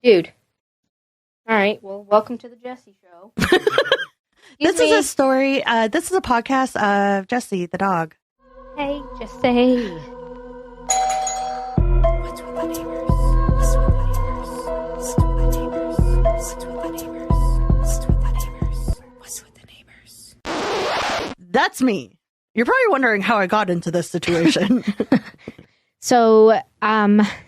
Dude. All right. Well, welcome to the Jessie Show. This is a story. This is a podcast of Jessie, the dog. Hey, Jessie. What's with the neighbors? What's with the neighbors? What's with the neighbors? What's with the neighbors? What's with the neighbors? What's with the neighbors? That's me. You're probably wondering how I got into this situation. So,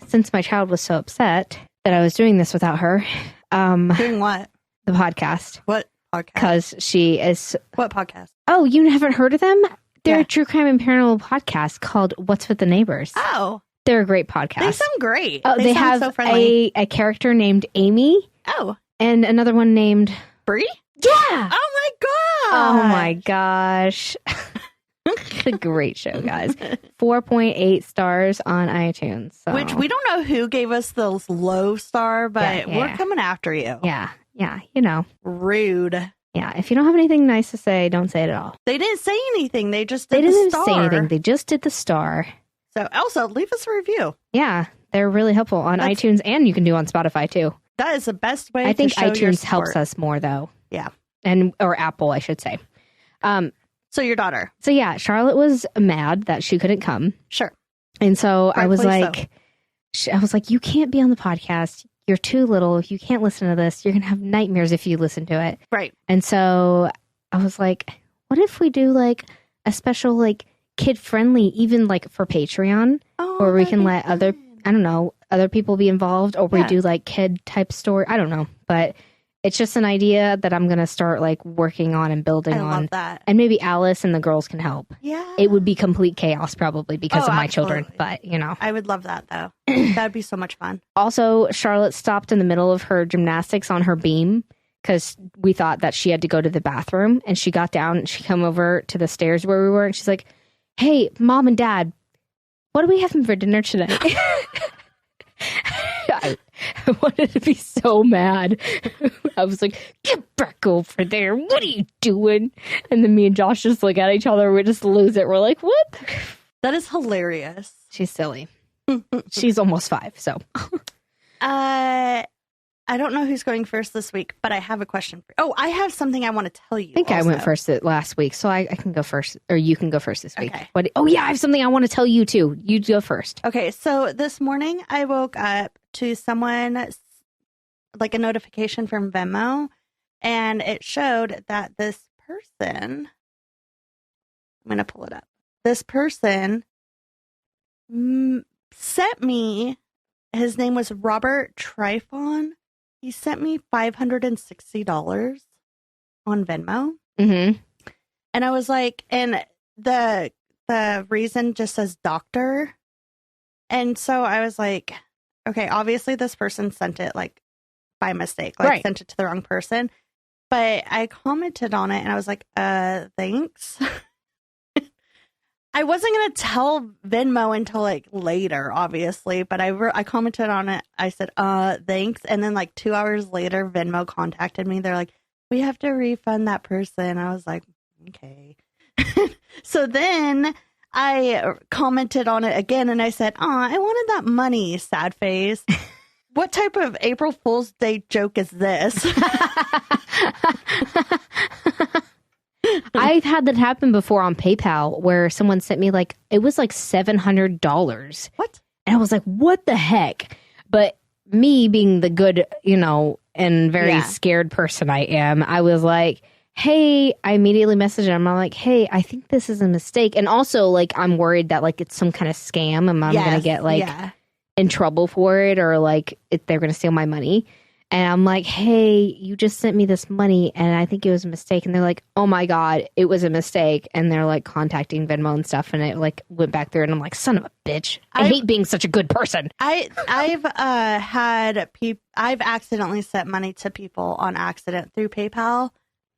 since my child was so upset that I was doing this without her, Doing what? the podcast, What podcast? because she is. What podcast? Oh, you haven't heard of them? They're Yeah. a true crime and paranormal podcast called What's with the Neighbors. Oh, They're a great podcast. they sound great. Oh, they sound have so friendly. a character named Amy Oh, and another one named. Brie? Yeah. Oh my god! Oh my gosh. It's a great show, guys. 4.8 stars on iTunes. So. Which we don't know who gave us the low star, but Yeah. we're coming after you. Yeah, you know. Rude. Yeah, if you don't have anything nice to say, don't say it at all. They didn't say anything. They just They did didn't the star. say anything. They just did the star. So, also, leave us a review. Yeah, they're really helpful on That's- iTunes, and you can do on Spotify too. That is the best way I think to show your iTunes helps support. us more though. Yeah. Or Apple, I should say. So, your daughter. So yeah, Charlotte was mad that she couldn't come. Sure. And so I was Rightfully like, I was like, you can't be on the podcast. You're too little. You can't listen to this. You're going to have nightmares if you listen to it. Right. And so I was like, what if we do like a special, like kid friendly, even like for Patreon, Oh, where we that'd can be let other, fun. I don't know, other people be involved, or we Yeah. do like kid type story. I don't know, but it's just an idea that I'm going to start like working on and building I on. love that. And maybe Alice and the girls can help. Yeah. It would be complete chaos probably because Oh, of my children, absolutely. but you know. I would love that, though. That'd be so much fun. Also, Charlotte stopped in the middle of her gymnastics on her beam because we thought that she had to go to the bathroom, and she got down and she come over to the stairs where we were, and she's like, hey, Mom and Dad, what are we having for dinner tonight? I wanted to be so mad. I was like, get back over there. What are you doing? And then me and Josh just look at each other. We just lose it. We're like, what? That is hilarious. She's silly. She's almost 5, so. I don't know who's going first this week, but I have a question. I have something I want to tell you. I think I went also. first last week, so I can go first, or you can go first this week. Okay. What? Oh yeah, I have something I want to tell you too. You go first. Okay, so this morning I woke up to someone, like a notification from Venmo, and it showed that this person, I'm going to pull it up. This person sent me, his name was Robert Trifon. He sent me $560 on Venmo. Mm-hmm. And I was like, and the reason just says doctor. And so I was like, okay, obviously this person sent it like by mistake, like Right. sent it to the wrong person. But I commented on it and I was like, thanks. I wasn't going to tell Venmo until like later, obviously, but I commented on it. I said, thanks. And then like 2 hours later, Venmo contacted me. They're like, we have to refund that person. I was like, okay. So then I commented on it again and I said, I wanted that money, sad face. What type of April Fool's Day joke is this? I've had that happen before on PayPal where someone sent me it was like $700. What? And I was like, what the heck? But me being the good, and very Yeah. scared person I am, I was like, hey, I immediately messaged him. I'm like, hey, I think this is a mistake. And also, I'm worried that, it's some kind of scam and I'm going to get, yeah. in trouble for it, or, they're going to steal my money. And I'm like, hey, you just sent me this money and I think it was a mistake. And they're like, oh my God, it was a mistake. And they're contacting Venmo and stuff. And it went back there and I'm like, son of a bitch. I hate being such a good person. I've accidentally sent money to people on accident through PayPal,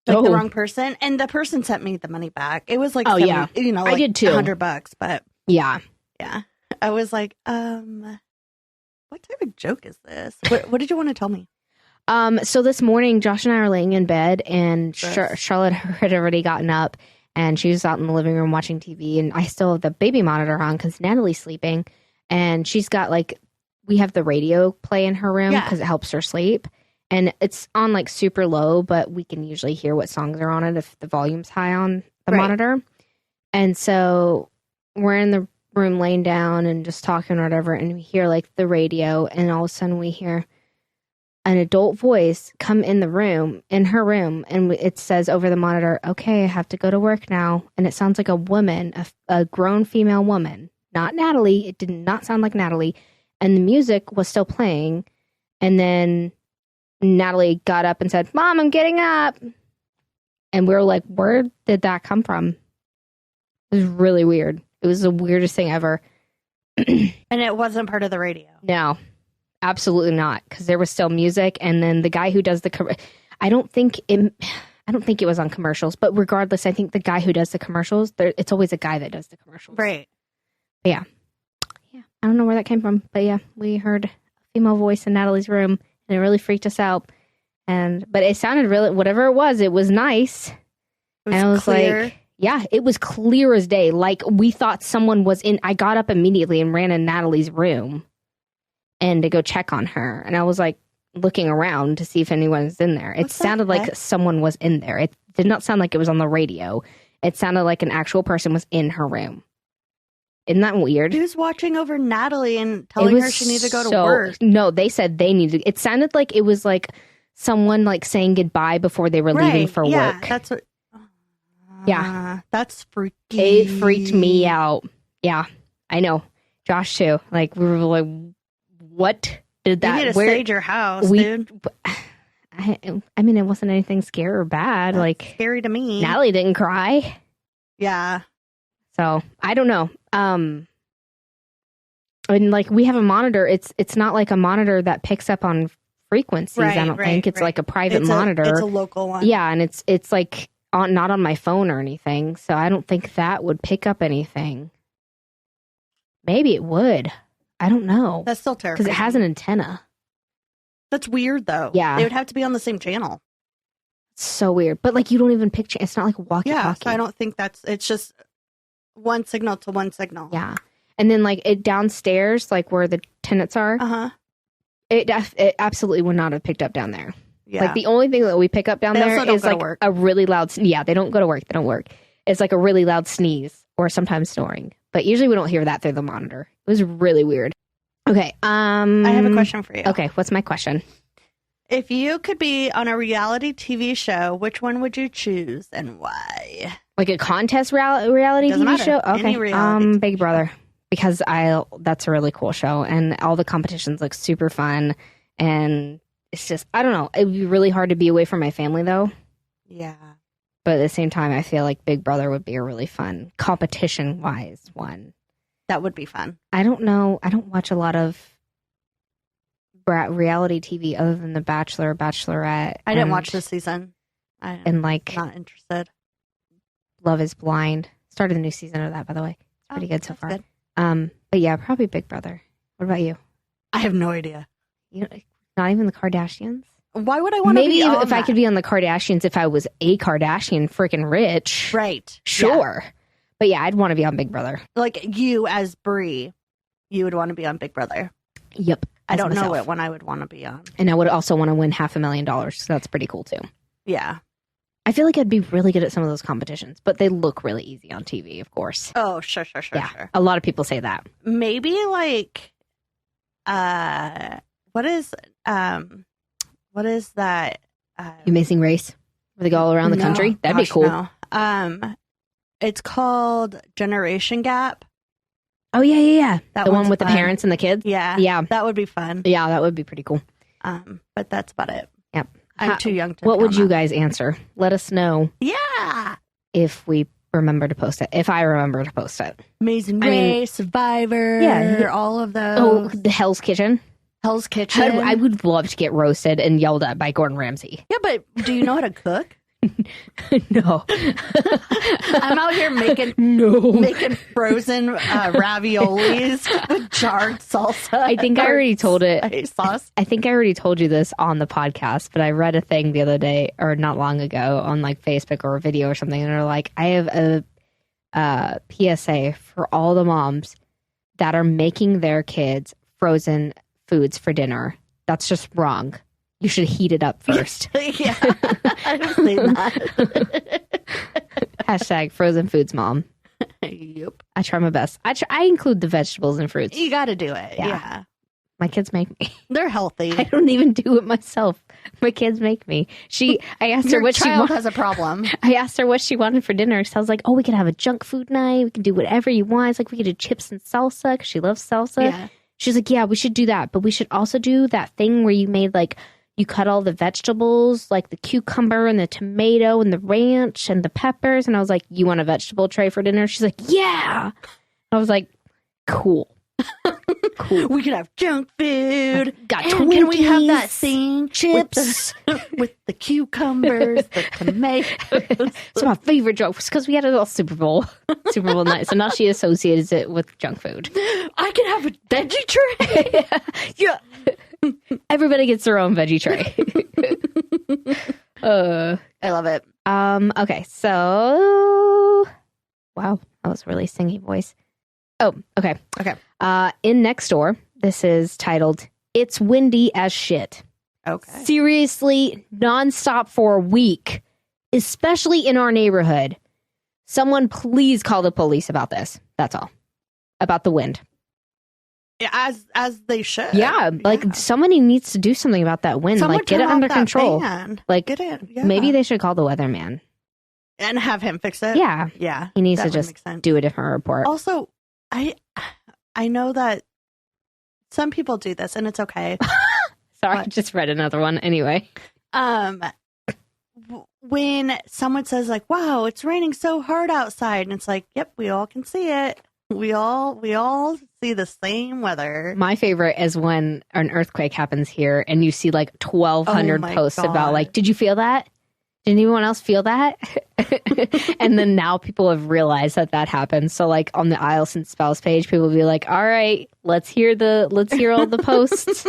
the wrong person. And the person sent me the money back. It was Oh, yeah. I did too. $100, but Yeah. yeah, I was like, what type of joke is this? What did you want to tell me? So this morning, Josh and I are laying in bed, and Charlotte had already gotten up, and she was out in the living room watching TV, and I still have the baby monitor on because Natalie's sleeping, and she's got we have the radio play in her room Yeah. because it helps her sleep. And it's on like super low, but we can usually hear what songs are on it if the volume's high on the Right. monitor. And so we're in the room laying down and just talking or whatever, and we hear like the radio, and all of a sudden we hear an adult voice come in the room, in her room, and it says over the monitor, "Okay, I have to go to work now." And it sounds like a woman, a grown female woman, not Natalie. It did not sound like Natalie. And the music was still playing. And then Natalie got up and said, "Mom, I'm getting up." And we were like, where did that come from? It was really weird. It was the weirdest thing ever. And it wasn't part of the radio. No, absolutely not. Because there was still music. And then the guy who does I don't think it was on commercials, but regardless, I think the guy who does the commercials, it's always a guy that does the commercials. Right. But yeah. I don't know where that came from, but yeah, we heard a female voice in Natalie's room, and it really freaked us out. But it sounded really, whatever it was nice. It was and I was clear. like, yeah, it was clear as day. Like we thought someone was in. I got up immediately and ran in Natalie's room, and to go check on her. And I was like looking around to see if anyone was in there. It sounded like someone was in there. It did not sound like it was on the radio. It sounded like an actual person was in her room. Isn't that weird? Who's watching over Natalie and telling her she needs to go to work? No, they said they needed. It sounded like it was like someone like saying goodbye before they were leaving for work. That's what. Yeah, that's freaky. It freaked me out. Yeah, I know. Josh too. Like we were like, what did that? You need to stage your house, dude. I mean, it wasn't anything scary or bad. That's like scary to me. Natalie didn't cry. Yeah. So I don't know. And like we have a monitor. It's not like a monitor that picks up on frequencies. I don't think it's like a private monitor. It's a local one. Yeah, and it's like not on my phone or anything. So I don't think that would pick up anything. Maybe it would. I don't know. That's still terrifying because it has an antenna. That's weird though. Yeah, they would have to be on the same channel. It's so weird. But like you don't even picture. It's not like walkie-talkie. Yeah, so I don't think it's just one signal to one signal. Yeah. And then like it downstairs, like where the tenants are, it absolutely would not have picked up down there. Yeah. Like the only thing that we pick up down there is like a really loud. Yeah, they don't go to work. They don't work. It's like a really loud sneeze or sometimes snoring. But usually we don't hear that through the monitor. It was really weird. Okay. I have a question for you. Okay. What's my question? If you could be on a reality TV show, which one would you choose and why? Like a contest reality TV show? Okay. Big Brother. Because that's a really cool show and all the competitions look super fun. And it's just, I don't know. It would be really hard to be away from my family though. Yeah. But at the same time, I feel like Big Brother would be a really fun competition wise one. That would be fun. I don't know. I don't watch a lot of reality TV other than The Bachelor, Bachelorette. I didn't watch this season. And like, not interested. Love is Blind. Started the new season of that, by the way. It's pretty good so far. Good. But yeah, probably Big Brother. What about you? I have no idea. You know, not even the Kardashians. Why would I want to be on if I could be on the Kardashians, if I was a Kardashian, freaking rich, right? Sure, but yeah, I'd want to be on Big Brother. Like you as Brie, you would want to be on Big Brother. Yep. I don't know what one I would want to be on, and I would also want to win $500,000. So that's pretty cool too. Yeah. I feel like I'd be really good at some of those competitions, but they look really easy on TV, of course. Oh, sure. Yeah, a lot of people say that. Maybe like, what is that? Amazing Race, where they go all around the country. That'd be cool. No. It's called Generation Gap. Oh yeah. The one with fun. The parents and the kids. Yeah, that would be fun. Yeah, that would be pretty cool. But that's about it. Yep. I'm too young to. What would you guys answer? Let us know. Yeah. If we remember to post it. If I remember to post it. Amazing Race, Survivor, all of those. Oh, the Hell's Kitchen. Hell's Kitchen. I would love to get roasted and yelled at by Gordon Ramsay. Yeah, but do you know how to cook? No. I'm out here making frozen raviolis with jarred salsa. I think I already told it. Sauce. I think I already told you this on the podcast, but I read a thing the other day or not long ago on like Facebook or a video or something, and they're like, I have a PSA for all the moms that are making their kids frozen foods for dinner. That's just wrong. You should heat it up first. Yeah, I've seen that. Hashtag frozen foods mom. Yep. I try my best. I include the vegetables and fruits. You got to do it. Yeah. Yeah. My kids make me. They're healthy. I don't even do it myself. My kids make me. I asked her what she child wanted. has a problem. I asked her what she wanted for dinner. So I was like, oh, we could have a junk food night. We can do whatever you want. It's like we could do chips and salsa because she loves salsa. Yeah. She's like, yeah, we should do that. But we should also do that thing where you made like, you cut all the vegetables, like the cucumber and the tomato and the ranch and the peppers. And I was like, you want a vegetable tray for dinner? She's like, yeah. I was like, cool. Cool. We could have junk food. Got and can we have that Twinkies, thing chips with the cucumbers, the tomatoes? It's my favorite joke because we had a little Super Bowl night. So now she associates it with junk food. I can have a veggie tray. Yeah. Everybody gets their own veggie tray. I love it. Okay, so wow, that was a really singy voice. Oh, okay. Okay. In Next Door, this is titled "It's Windy as Shit." Okay. Seriously, nonstop for a week, especially in our neighborhood. Someone please call the police about this. That's all. About the wind. Yeah, as they should. Yeah, like somebody needs to do something about that wind. Someone like get turn it off under that control. fan. Like Get it. Yeah. maybe they should call the weatherman. And have him fix it. Yeah. Yeah. He needs that to would just make sense. do a different report. Also, I know that some people do this and it's okay. Sorry, I just read another one anyway. When someone says like, "Wow, it's raining so hard outside," and it's like, "Yep, we all can see it. We all see the same weather." My favorite is when an earthquake happens here and you see like 1,200 my posts God. about like, did you feel that? Did anyone else feel that? And then now people have realized that happened. So like on the Isles and Spouse page, people will be like, all right, let's hear all the posts.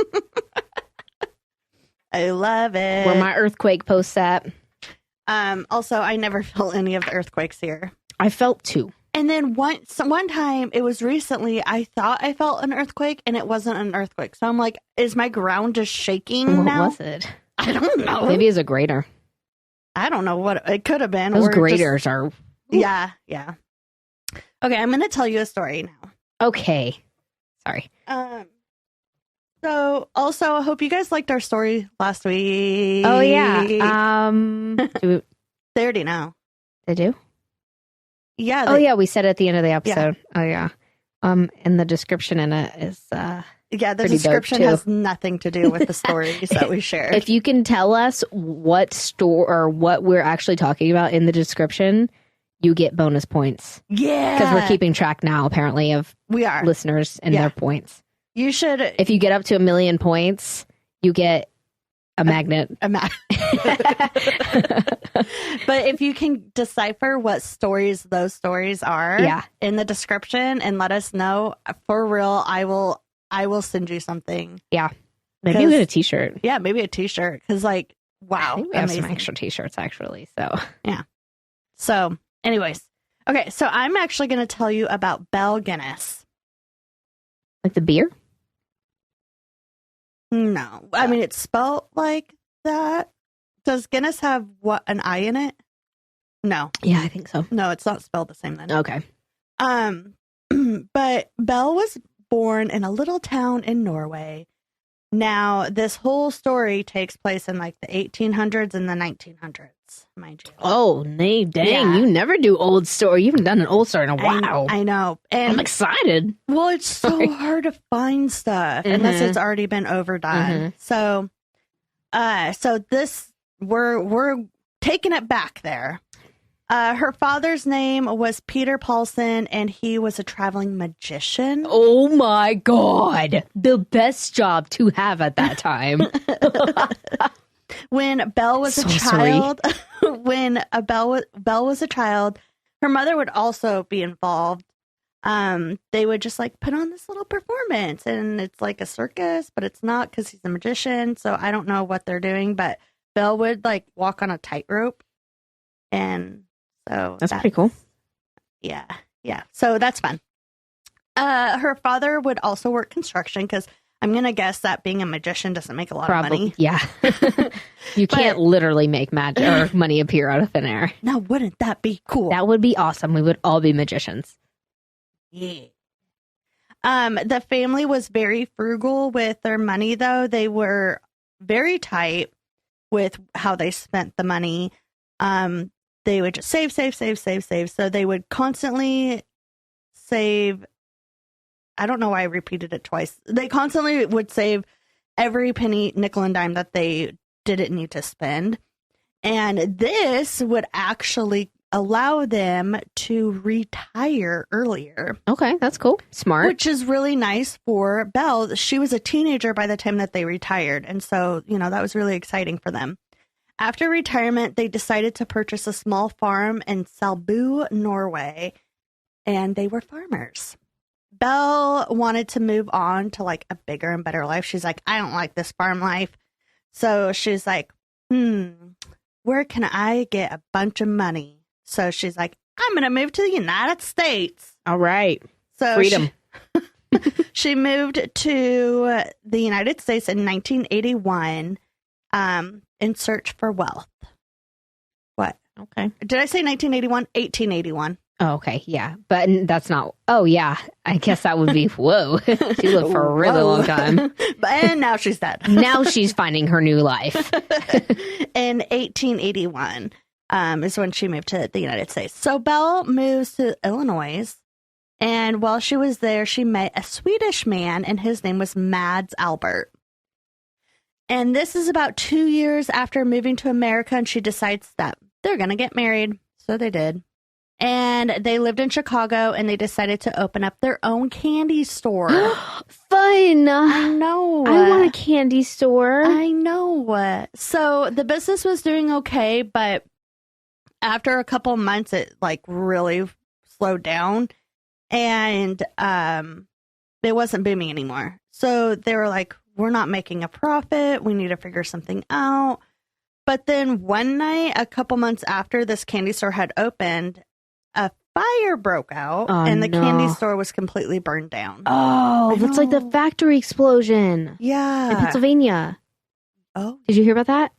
I love it. Where my earthquake posts at. Also, I never felt any of the earthquakes here. I felt two. And then one time, it was recently, I thought I felt an earthquake, and it wasn't an earthquake. So I'm like, is my ground just shaking What now? was it? I don't know. Maybe it's a grater. I don't know what it could have been. Those or just- graters are... Yeah. Okay, I'm going to tell you a story now. Okay. Sorry. So also, I hope you guys liked our story last week. Oh, yeah. They already know. They do? Yeah. Oh, yeah. We said it at the end of the episode. Yeah. Oh, yeah. And the description in it is... Yeah, the pretty dope, description too. has nothing to do with the stories that we share. If you can tell us what store or what we're actually talking about in the description, you get bonus points. Yeah. Because we're keeping track now, apparently, of we are. listeners and their points. You should. If you get up to 1 million points, you get a magnet. But if you can decipher what stories those stories are in the description and let us know, for real, I will send you something. Yeah. Maybe we get a t-shirt. Yeah, maybe a t-shirt. Because, like, wow. I think we have some extra t-shirts, actually. So, yeah. So, anyways. Okay, so I'm actually going to tell you about Bell Guinness. Like the beer? No. I mean, it's spelled like that. Does Guinness have an I in it? No. Yeah, I think so. No, it's not spelled the same then. Okay. But Bell was born in a little town in Norway. Now, this whole story takes place in like the 1800s and the 1900s, mind you. Oh, dang. You never do old story. You haven't done an old story in a while. I know. And I'm excited. Well, it's so hard to find stuff unless it's already been overdone. So this, we're taking it back there. Her father's name was Peter Paulson, and he was a traveling magician. Oh my God. The best job to have at that time. When Belle was a child, Belle was a child, her mother would also be involved. They would just like put on this little performance, and it's like a circus, but it's not because he's a magician. So I don't know what they're doing, but Belle would like walk on a tightrope, and so that's pretty cool. Yeah. So that's fun. Her father would also work construction because I'm going to guess that being a magician doesn't make a lot of money. Yeah. You can't literally make magic or money appear out of thin air. Now, wouldn't that be cool? That would be awesome. We would all be magicians. Yeah. The family was very frugal with their money, though. They were very tight with how they spent the money. They would just save. So they would constantly save. I don't know why I repeated it twice. They constantly would save every penny, nickel, and dime that they didn't need to spend. And this would actually allow them to retire earlier. Okay, that's cool. Smart. Which is really nice for Belle. She was a teenager by the time that they retired. And so, that was really exciting for them. After retirement, they decided to purchase a small farm in Selbu, Norway. And they were farmers. Belle wanted to move on to like a bigger and better life. She's like, I don't like this farm life. So she's like, where can I get a bunch of money? So she's like, I'm going to move to the United States. All right. So freedom. She moved to the United States in 1981 in search for wealth. What? Okay. Did I say 1981? 1881. Oh, okay, yeah. But that's not... Oh, yeah. I guess that would be... Whoa. She lived for a really long time. And now she's dead. Now she's finding her new life. In 1881 is when she moved to the United States. So Belle moves to Illinois. And while she was there, she met a Swedish man, and his name was Mads Albert. And this is about 2 years after moving to America, and she decides that they're going to get married. So they did. And they lived in Chicago, and they decided to open up their own candy store. Fun! I know. I want a candy store. I know. So the business was doing okay, but after a couple months, it like really slowed down, and it wasn't booming anymore. So they were like, we're not making a profit. We need to figure something out. But then one night, a couple months after this candy store had opened, a fire broke out, and the candy store was completely burned down. Oh, it's like the factory explosion. Yeah. In Pennsylvania. Oh. Did you hear about that?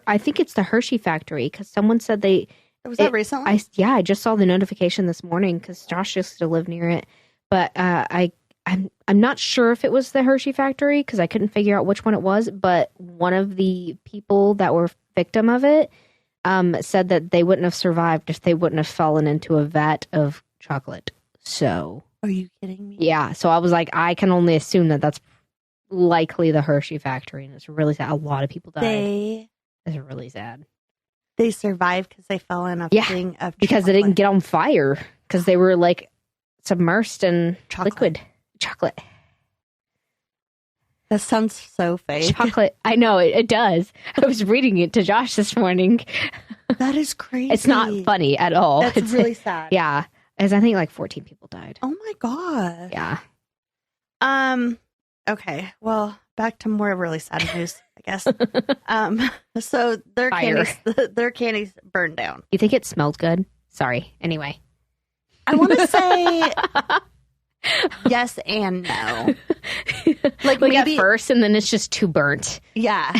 I think it's the Hershey factory, because someone said they... Was that recently? I just saw the notification this morning, because Josh used to live near it. But I'm not sure if it was the Hershey factory, because I couldn't figure out which one it was, but one of the people that were victim of it said that they wouldn't have survived if they wouldn't have fallen into a vat of chocolate. So... Are you kidding me? Yeah, so I was like, I can only assume that that's likely the Hershey factory, and it's really sad. A lot of people died. It's really sad. They survived because they fell in a thing of because they didn't get on fire, because they were like submersed in liquid chocolate. That sounds so fake. Chocolate. I know, it does. I was reading it to Josh this morning. That is crazy. It's not funny at all. It's really sad. Yeah. As I think like 14 people died. Oh my God. Yeah. Okay. Well, back to more really sad news, I guess. So their candies burned down. You think it smelled good? Sorry. Anyway. I want to say yes and no. Like maybe at first, and then it's just too burnt. Yeah.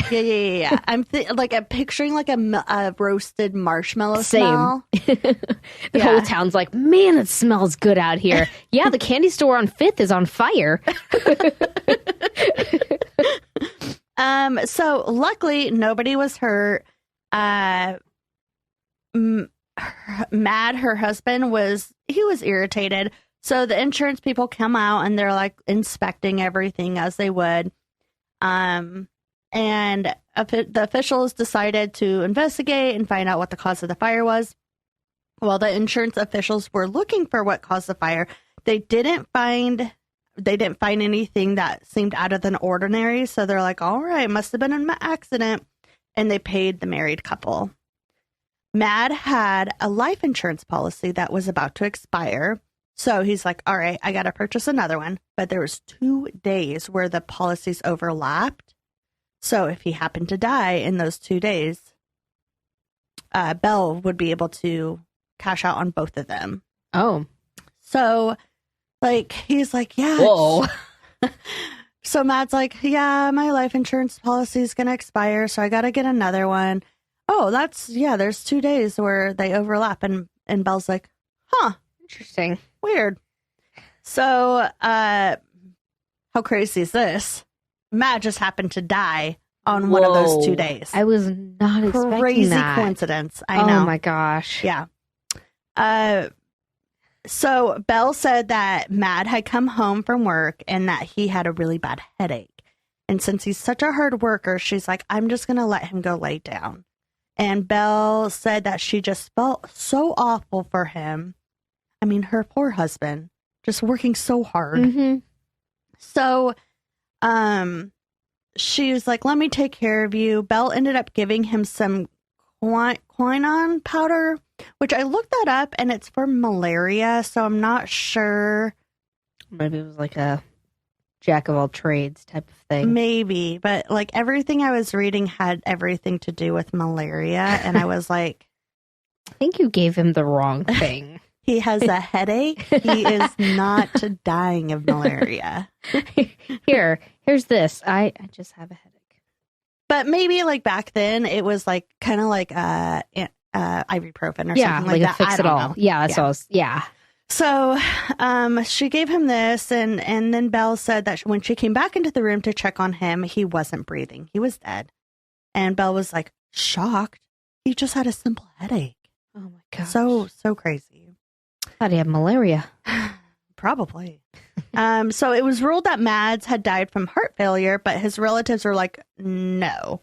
I'm picturing like a roasted marshmallow smell. The whole town's like, man, it smells good out here. Yeah, the candy store on 5th is on fire. So luckily nobody was hurt. Mad, her husband, was irritated. So the insurance people come out and they're like inspecting everything as they would. And the officials decided to investigate and find out what the cause of the fire was. Well, the insurance officials were looking for what caused the fire. They didn't find anything that seemed out of the ordinary. So they're like, all right, must have been an accident. And they paid the married couple. Mad had a life insurance policy that was about to expire. So he's like, all right, I got to purchase another one. But there was 2 days where the policies overlapped. So if he happened to die in those 2 days, Belle would be able to cash out on both of them. Oh. So, like, he's like, yeah. Whoa. So Matt's like, yeah, my life insurance policy is going to expire, so I got to get another one. Oh, there's 2 days where they overlap. And Belle's like, huh, Interesting. weird. So, how crazy is this? Matt just happened to die on one of those 2 days. I was not expecting Crazy that. coincidence. I know. Oh my gosh. Yeah. So Belle said that Matt had come home from work and that he had a really bad headache. And since he's such a hard worker, she's like, I'm just going to let him go lay down. And Belle said that she just felt so awful for him. I mean, her poor husband, just working so hard. Mm-hmm. So, she was like, let me take care of you. Belle ended up giving him some quinine powder, which I looked that up, and it's for malaria, so I'm not sure. Maybe it was like a jack of all trades type of thing. Maybe, but like everything I was reading had everything to do with malaria, and I was like, I think you gave him the wrong thing. he has a headache. He is not dying of malaria. Here's this. I just have a headache. But maybe like back then it was like kind of like ibuprofen or something like that. Fix it all. Yeah, that's all. Yeah. So, she gave him this, and then Belle said that when she came back into the room to check on him, he wasn't breathing. He was dead. And Belle was like shocked. He just had a simple headache. Oh my god. So crazy. Thought he had malaria. Probably. So it was ruled that Mads had died from heart failure, but his relatives were like, no,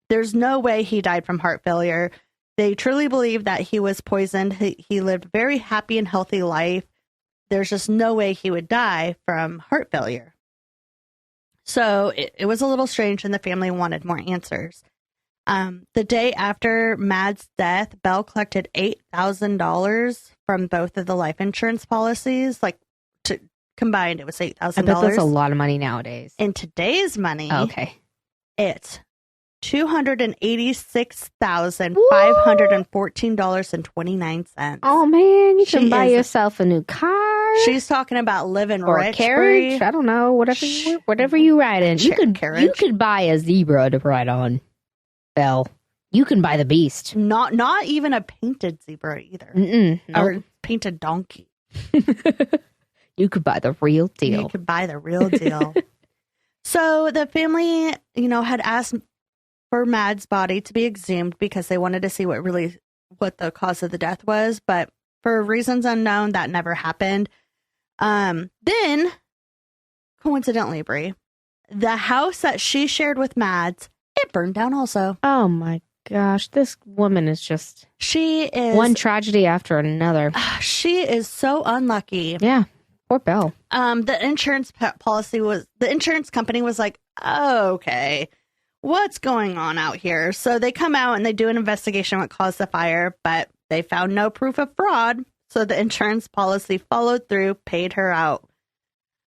there's no way he died from heart failure. They truly believe that he was poisoned. He lived a very happy and healthy life. There's just no way he would die from heart failure. So it was a little strange, and the family wanted more answers. The day after Mads' death, Belle collected $8,000 from both of the life insurance policies. Like, combined, it was $8,000. I bet that's a lot of money nowadays. In today's money, okay, it's $286,514.29. Oh man, you can buy yourself a new car. She's talking about living or rich. A carriage. I don't know, whatever you ride in. You could buy a zebra to ride on. Belle, you can buy the beast. Not even a painted zebra either. Nope. Or painted donkey. You could buy the real deal. You could buy the real deal. So the family, had asked for Mads' body to be exhumed because they wanted to see what the cause of the death was, but for reasons unknown, that never happened. Then, coincidentally, Brie, the house that she shared with Mads, it burned down also. Oh my gosh, this woman is just... She is... one tragedy after another. She is so unlucky. Yeah, poor Belle. The insurance the insurance company was like, oh, okay, what's going on out here? So they come out and they do an investigation what caused the fire, but they found no proof of fraud. So the insurance policy followed through, paid her out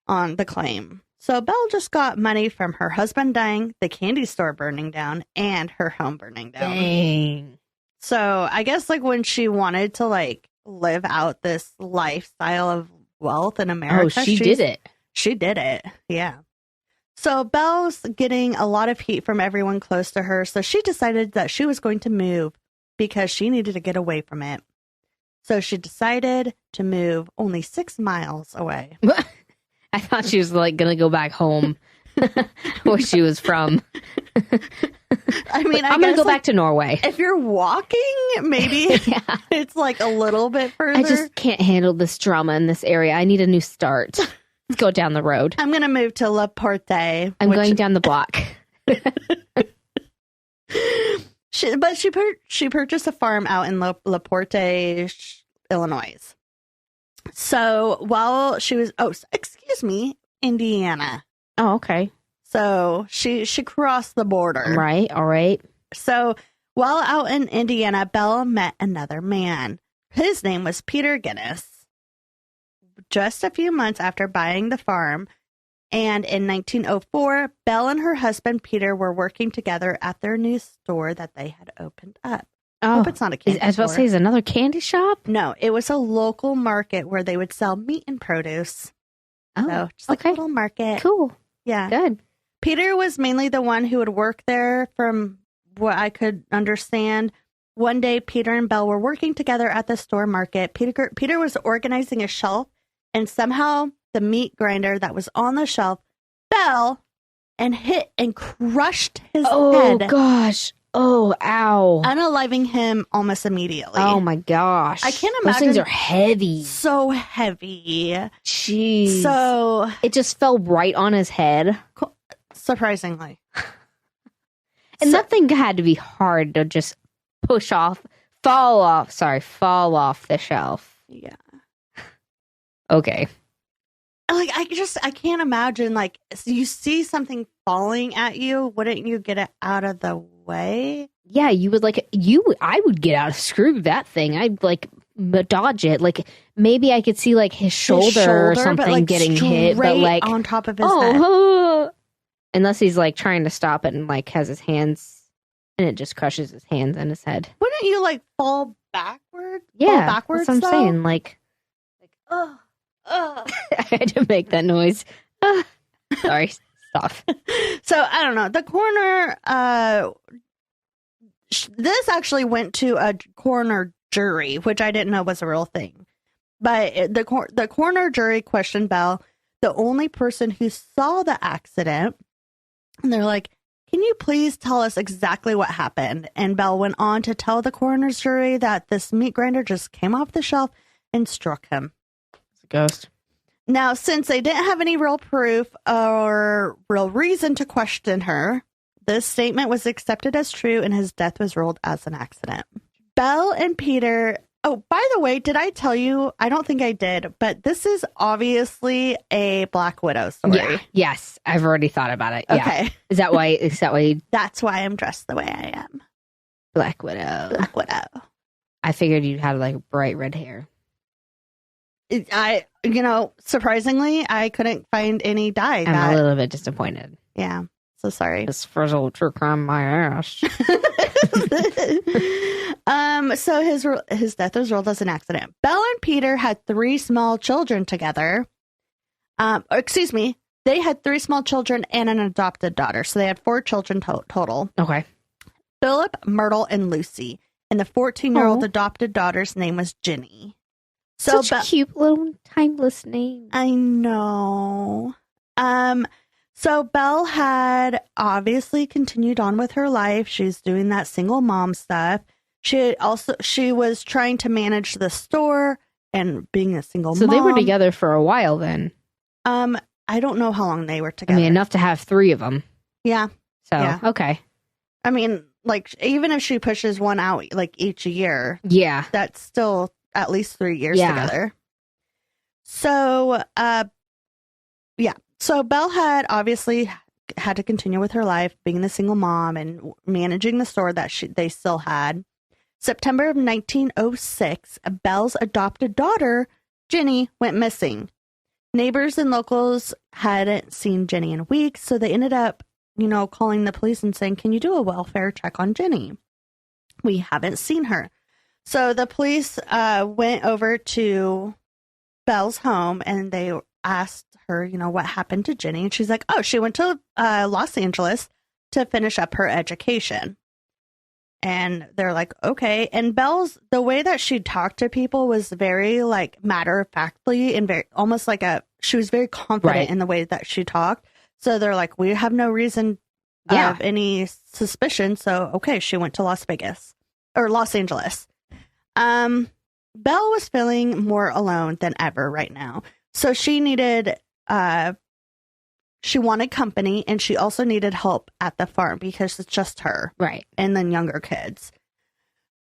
on the claim. So Belle just got money from her husband dying, the candy store burning down, and her home burning down. Dang. So I guess like when she wanted to like live out this lifestyle of wealth in America. She did it. She did it. Yeah. So Belle's getting a lot of heat from everyone close to her. So she decided that she was going to move because she needed to get away from it. So she decided to move only 6 miles away. I thought she was like going to go back home where she was from. I mean, I'm going to go back to Norway. If you're walking, maybe yeah. It's like a little bit further. I just can't handle this drama in this area. I need a new start. Let's go down the road. I'm going to move to La Porte. I'm going down the block. She purchased a farm out in La Porte, Illinois. So while she was, Indiana. Oh, okay. So she crossed the border. Right. All right. So while out in Indiana, Belle met another man. His name was Peter Guinness. Just a few months after buying the farm, and in 1904, Belle and her husband Peter were working together at their new store that they had opened up. Oh, hope it's not a candy store. I was about to say, is it another candy shop? No, it was a local market where they would sell meat and produce. Oh, so just like a little market. Cool. Yeah. Good. Peter was mainly the one who would work there, from what I could understand. One day, Peter and Belle were working together at the store market. Peter was organizing a shelf, and somehow the meat grinder that was on the shelf fell and hit and crushed his head. Oh, gosh. Oh, ow. Unaliving him almost immediately. Oh, my gosh. I can't imagine. Those things are heavy. So heavy. Jeez. So it just fell right on his head. Surprisingly. And that thing had to be hard to just fall off the shelf. Yeah. Okay. Like, I can't imagine, like, you see something falling at you, wouldn't you get it out of the way? Yeah, you would I would get out, screw that thing. I'd like dodge it. Like, maybe I could see like his shoulder or something, but, like, getting hit, but like on top of his head. Unless he's like trying to stop it and like has his hands, and it just crushes his hands and his head. Wouldn't you like fall backwards? Yeah, fall backwards, that's what I'm saying. Like, I had to make that noise. Sorry, stop. So I don't know. The coroner, this actually went to a coroner jury, which I didn't know was a real thing. But the coroner jury questioned Belle, the only person who saw the accident, and they're like, "Can you please tell us exactly what happened?" And Belle went on to tell the coroner's jury that this meat grinder just came off the shelf and struck him. It's a ghost. Now, since they didn't have any real proof or real reason to question her, this statement was accepted as true and his death was ruled as an accident. Belle and Peter... Oh, by the way, did I tell you? I don't think I did, but this is obviously a Black Widow story. Yeah. Yes, I've already thought about it. Yeah. Okay. Is that why? That's why I'm dressed the way I am. Black Widow. Black Widow. I figured you'd have like bright red hair. Surprisingly, I couldn't find any dye. I'm a little bit disappointed. Yeah. So sorry. This frizzled true crime my ass. So his death was ruled as an accident. Belle and Peter had 3 small children together. They had 3 small children and an adopted daughter. So they had 4 children total. Okay. Philip, Myrtle, and Lucy. And the 14-year-old adopted daughter's name was Ginny. So such a cute little timeless name. I know. So Belle had obviously continued on with her life. She's doing that single mom stuff. She was trying to manage the store and being a single mom. So they were together for a while then. I don't know how long they were together. I mean, enough to have 3 of them. Yeah. So, yeah. Okay. I mean, like, even if she pushes one out like each year. Yeah. That's still at least 3 years together. So, yeah. So Belle had obviously had to continue with her life, being the single mom and managing the store that they still had. September of 1906, Belle's adopted daughter, Ginny, went missing. Neighbors and locals hadn't seen Ginny in weeks, so they ended up, calling the police and saying, "Can you do a welfare check on Ginny? We haven't seen her." So the police went over to Belle's home and they asked her, what happened to Ginny. And she's like, "Oh, she went to Los Angeles to finish up her education." And they're like, "Okay." And the way that she talked to people was very like matter of factly and very almost like she was very confident in the way that she talked. So they're like, "We have no reason of any suspicion." So, okay, she went to Los Angeles. Belle was feeling more alone than ever right now. So she wanted company, and she also needed help at the farm because it's just her. Right. And then younger kids.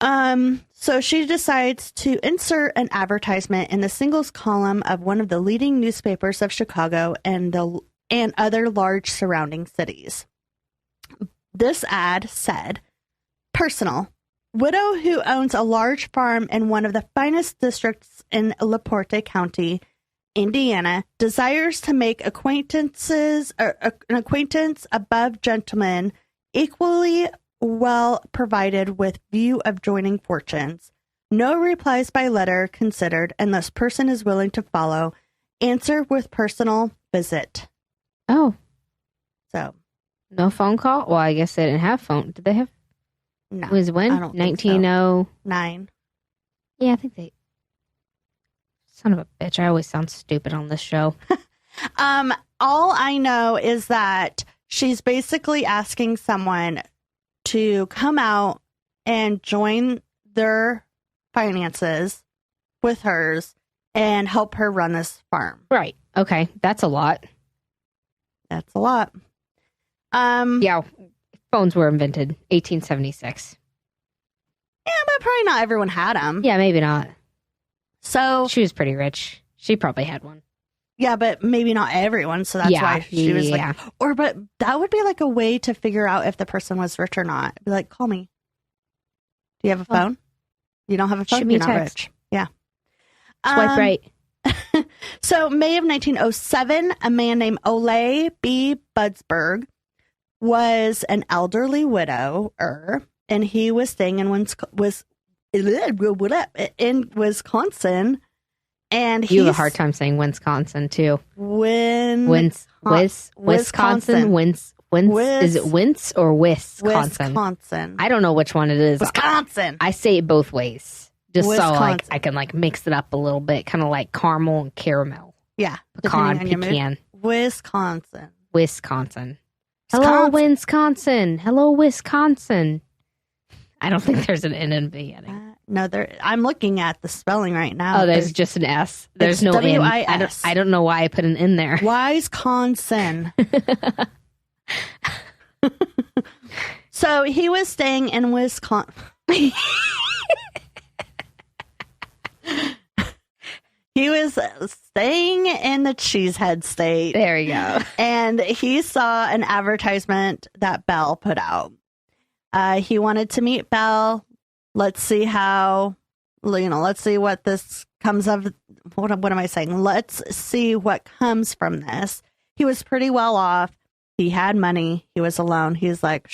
So she decides to insert an advertisement in the singles column of one of the leading newspapers of Chicago and other large surrounding cities. This ad said, "Personal. Widow who owns a large farm in one of the finest districts in LaPorte County, Indiana, desires to make an acquaintance above gentlemen equally well provided with view of joining fortunes. No replies by letter considered unless person is willing to follow. Answer with personal visit." Oh. So No phone call? Well, I guess they didn't have phone. Did they have? no. It was when? I don't think so. 1909. 9. Yeah, I think they. Son of a bitch. I always sound stupid on this show. All I know is that she's basically asking someone to come out and join their finances with hers and help her run this farm. Right. Okay. That's a lot. That's a lot. Yeah. Phones were invented 1876. Yeah, but probably not everyone had them. Yeah, maybe not. So She was pretty rich. She probably had one. yeah, but maybe not everyone. So that's why she was like, but that would be like a way to figure out if the person was rich or not. Be like, call me. Do you have a phone? You don't have a phone? Shoot me You're a not text. rich. Yeah. Swipe right. So May of 1907, a man named Ole B. Budsberg was an elderly widower, and he was staying in Wisconsin. And You have a hard time saying Wisconsin, too. Wisconsin. Is it Wince or Wisconsin? Wisconsin. I don't know which one it is. Wisconsin. I say it both ways. Just so Wisconsin. I can mix it up a little bit, kind of like caramel and caramel. Yeah. Pecan, depending on your pecan. mood. Wisconsin. Wisconsin. Hello, Wisconsin. Hello, Wisconsin. I don't think there's an N in the beginning. No, I'm looking at the spelling right now. Oh, there's just an S. There's no N. I don't know why I put an N there. Wisconsin. So he was staying in Wisconsin. He was staying in the Cheesehead state. There you go. And he saw an advertisement that Belle put out. He wanted to meet Belle. Let's see let's see what this comes of. What am I saying? Let's see what comes from this. He was pretty well off. He had money. He was alone. He's like,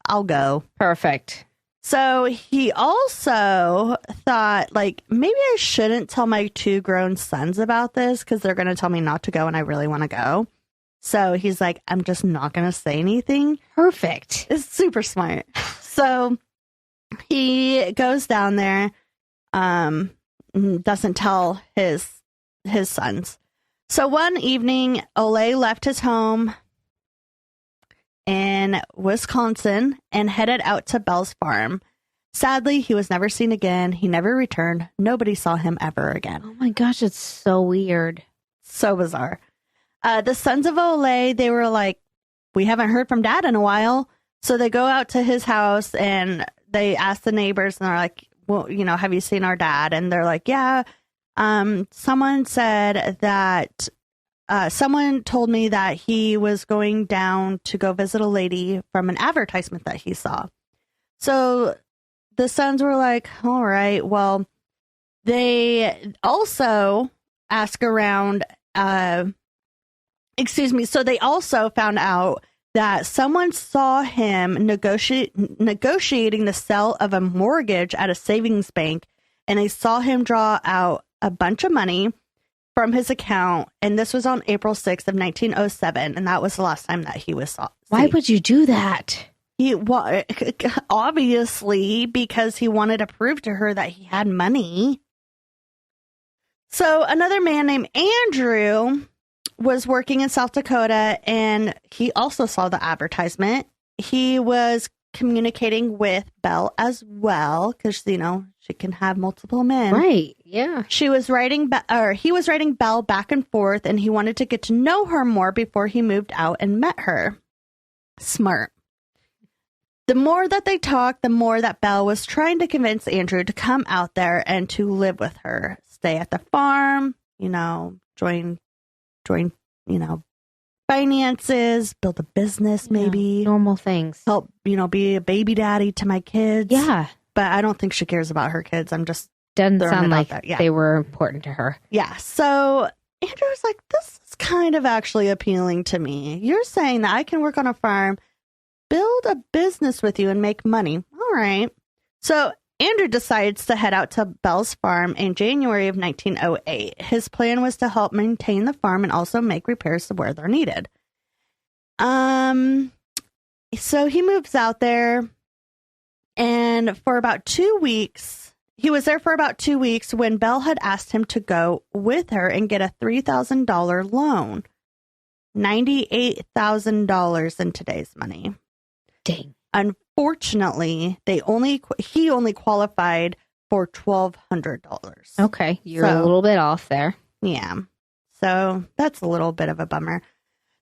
I'll go. Perfect. So he also thought, maybe I shouldn't tell my 2 grown sons about this because they're going to tell me not to go and I really want to go. So he's like, I'm just not going to say anything. Perfect. It's super smart. So he goes down there, doesn't tell his sons. So one evening, Ole left his home in Wisconsin and headed out to Belle's farm. Sadly, he was never seen again. He never returned. Nobody saw him ever again. Oh my gosh, it's so weird. So bizarre. The sons of Ole, they were like, we haven't heard from Dad in a while. So they go out to his house and they ask the neighbors and they're like, well, have you seen our dad? And they're like, yeah. Someone said that someone told me that he was going down to go visit a lady from an advertisement that he saw. So the sons were like, all right, well, they also ask around, so they also found out that someone saw him negotiating the sale of a mortgage at a savings bank, and they saw him draw out a bunch of money from his account, and this was on April 6th of 1907, and that was the last time that he was saw. Why would you do that? Obviously, because he wanted to prove to her that he had money. So another man named Andrew was working in South Dakota, and he also saw the advertisement. He was communicating with Belle as well, because, she can have multiple men. Right, yeah. He was writing Belle back and forth, and he wanted to get to know her more before he moved out and met her. Smart. The more that they talked, the more that Belle was trying to convince Andrew to come out there and to live with her. Stay at the farm, join, finances, build a business, maybe. Normal things. Help, be a baby daddy to my kids. Yeah. But I don't think she cares about her kids. I'm just doesn't throwing sound it out like there. Yeah. they were important to her. Yeah. So Andrew was like, this is kind of actually appealing to me. You're saying that I can work on a farm, build a business with you, and make money. All right. So Andrew decides to head out to Belle's farm in January of 1908. His plan was to help maintain the farm and also make repairs to where they're needed. So he moves out there, and for about 2 weeks, he was there for about 2 weeks when Belle had asked him to go with her and get a $3,000 loan. $98,000 in today's money. Dang. Unfortunately, he only qualified for $1,200. Okay, you're a little bit off there. Yeah. So that's a little bit of a bummer.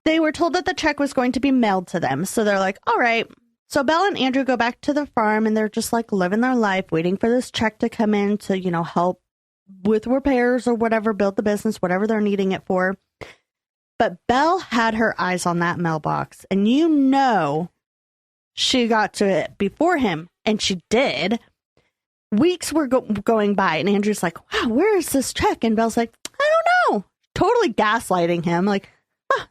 They were told that the check was going to be mailed to them. So they're like, all right. So Belle and Andrew go back to the farm and they're just like living their life, waiting for this check to come in to, help with repairs or whatever, build the business, whatever they're needing it for. But Belle had her eyes on that mailbox, and she got to it before him, and she did. Weeks were going by, and Andrew's like, wow, where is this check? And Belle's like, I don't know. Totally gaslighting him. Like,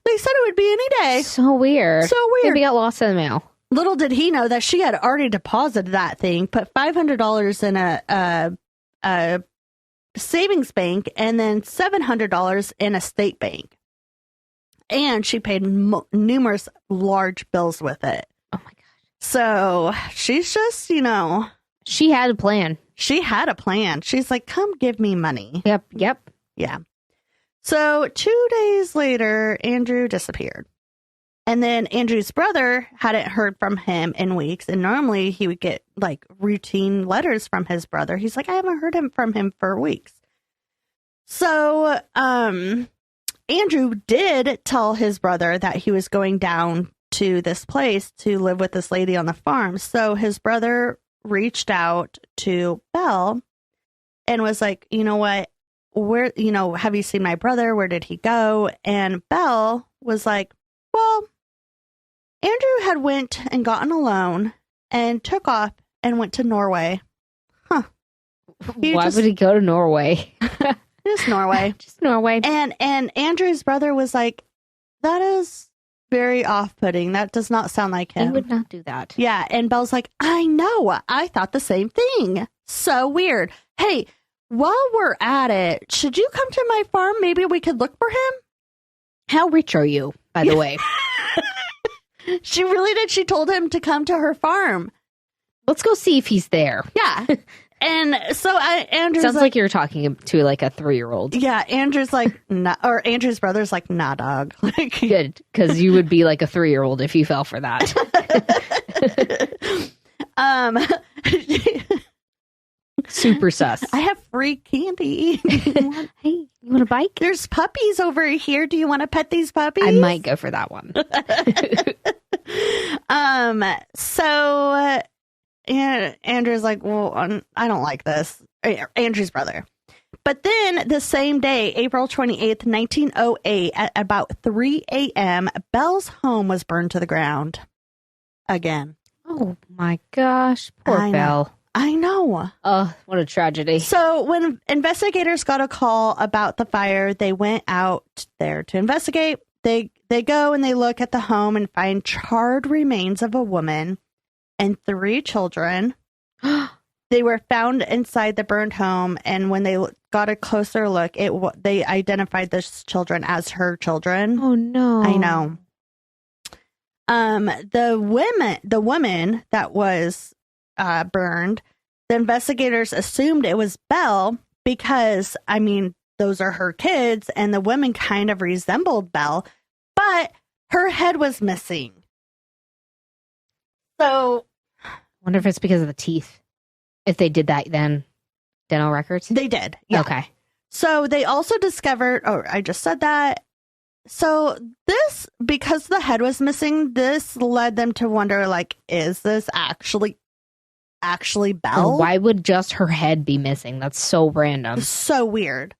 they said it would be any day. So weird. Maybe got lost in the mail. Little did he know that she had already deposited that thing, put $500 in a savings bank, and then $700 in a state bank. And she paid numerous large bills with it. Oh, my gosh. So she's just, She had a plan. She had a plan. She's like, come give me money. Yep. Yeah. So 2 days later, Andrew disappeared. And then Andrew's brother hadn't heard from him in weeks. And normally he would get like routine letters from his brother. He's like, I haven't heard from him for weeks. So, Andrew did tell his brother that he was going down to this place to live with this lady on the farm. So his brother reached out to Belle and was like, you know what? Where, have you seen my brother? Where did he go? And Belle was like, well, Andrew had went and gotten a loan and took off and went to Norway. Huh. Why would he go to Norway? Just Norway. Just Norway. And Andrew's brother was like, that is very off-putting. That does not sound like him. He would not do that. Yeah. And Belle's like, I know. I thought the same thing. So weird. Hey, while we're at it, should you come to my farm? Maybe we could look for him. How rich are you, by the way? She really did. She told him to come to her farm. Let's go see if he's there. Yeah. And so Andrew's sounds like you're talking to like a 3-year-old. Yeah, Andrew's like, nah, or Andrew's brother's like, nah, dog. Like, good, because you would be like a 3-year-old if you fell for that. Super sus. I have free candy. Hey, you want a bike? There's puppies over here. Do you want to pet these puppies? I might go for that one. So Andrew's like, well, I don't like this. Andrew's brother. But then the same day, April 28th, 1908, at about 3 a.m., Belle's home was burned to the ground. Again. Oh, my gosh. Poor Belle. I know. Oh, what a tragedy. So when investigators got a call about the fire, they went out there to investigate. They go and they look at the home and find charred remains of a woman and 3 children. They were found inside the burned home, and when they got a closer look, they identified the children as her children. Oh no! I know. The woman that was burned, the investigators assumed it was Belle because, I mean, those are her kids, and the women kind of resembled Belle, but her head was missing. So, I wonder if it's because of the teeth. If they did that, then dental records? They did. Yeah. Okay. So they also discovered, I just said that. So because the head was missing, this led them to wonder, like, is this actually Belle? Why would just her head be missing? That's so random. So weird.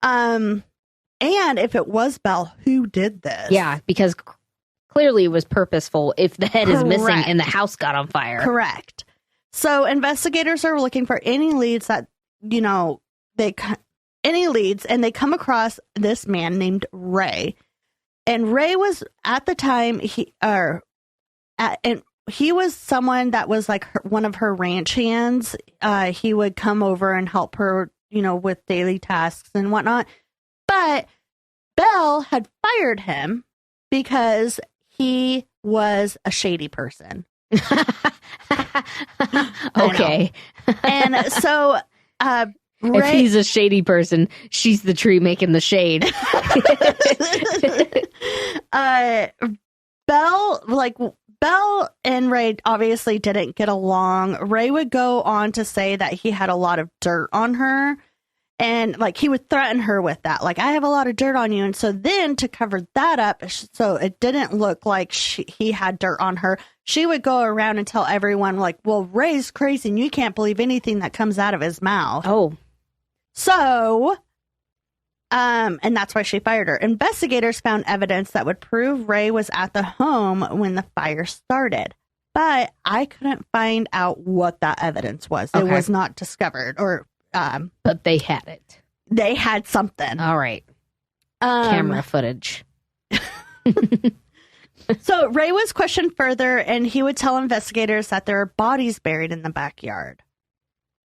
And if it was Belle, who did this? Yeah, because clearly it was purposeful if the head is missing and the house got on fire. Correct. So investigators are looking for any leads that, and they come across this man named Ray. And Ray was at the time, he was someone that was like one of her ranch hands. He would come over and help her, with daily tasks and whatnot. But Belle had fired him because he was a shady person. Okay. And so, if he's a shady person, she's the tree making the shade. Belle and Ray obviously didn't get along. Ray would go on to say that he had a lot of dirt on her. And like he would threaten her with that, like, I have a lot of dirt on you. And so then to cover that up, so it didn't look like he had dirt on her, she would go around and tell everyone, like, well, Ray's crazy and you can't believe anything that comes out of his mouth. Oh. So, and that's why she fired her. Investigators found evidence that would prove Ray was at the home when the fire started. But I couldn't find out what that evidence was. Okay. It was not discovered or... but they had it. They had something. All right. Camera footage. So Ray was questioned further, and he would tell investigators that there were bodies buried in the backyard.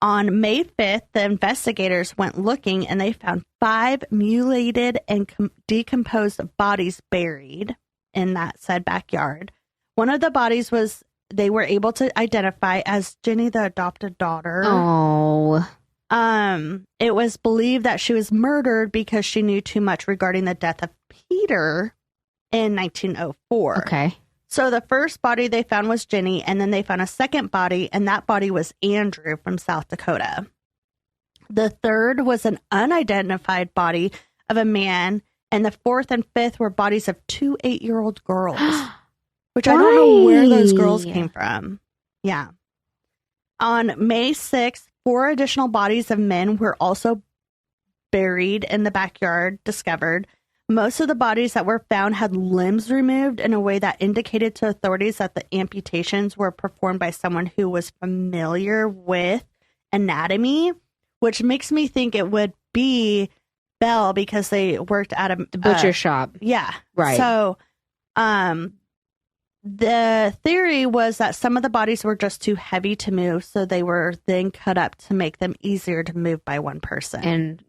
On May 5th, the investigators went looking, and they found 5 mutilated and decomposed bodies buried in that said backyard. One of the bodies they were able to identify as Jenny, the adopted daughter. Oh. It was believed that she was murdered because she knew too much regarding the death of Peter in 1904. Okay. So the first body they found was Jenny, and then they found a second body, and that body was Andrew from South Dakota. The third was an unidentified body of a man, and the fourth and fifth were bodies of 2 8-year-old girls, which I don't know where those girls came from. Yeah. On May 6th, 4 additional bodies of men were also buried in the backyard, discovered. Most of the bodies that were found had limbs removed in a way that indicated to authorities that the amputations were performed by someone who was familiar with anatomy, which makes me think it would be Belle because they worked at the butcher shop. Yeah. Right. So, the theory was that some of the bodies were just too heavy to move, so they were then cut up to make them easier to move by one person. And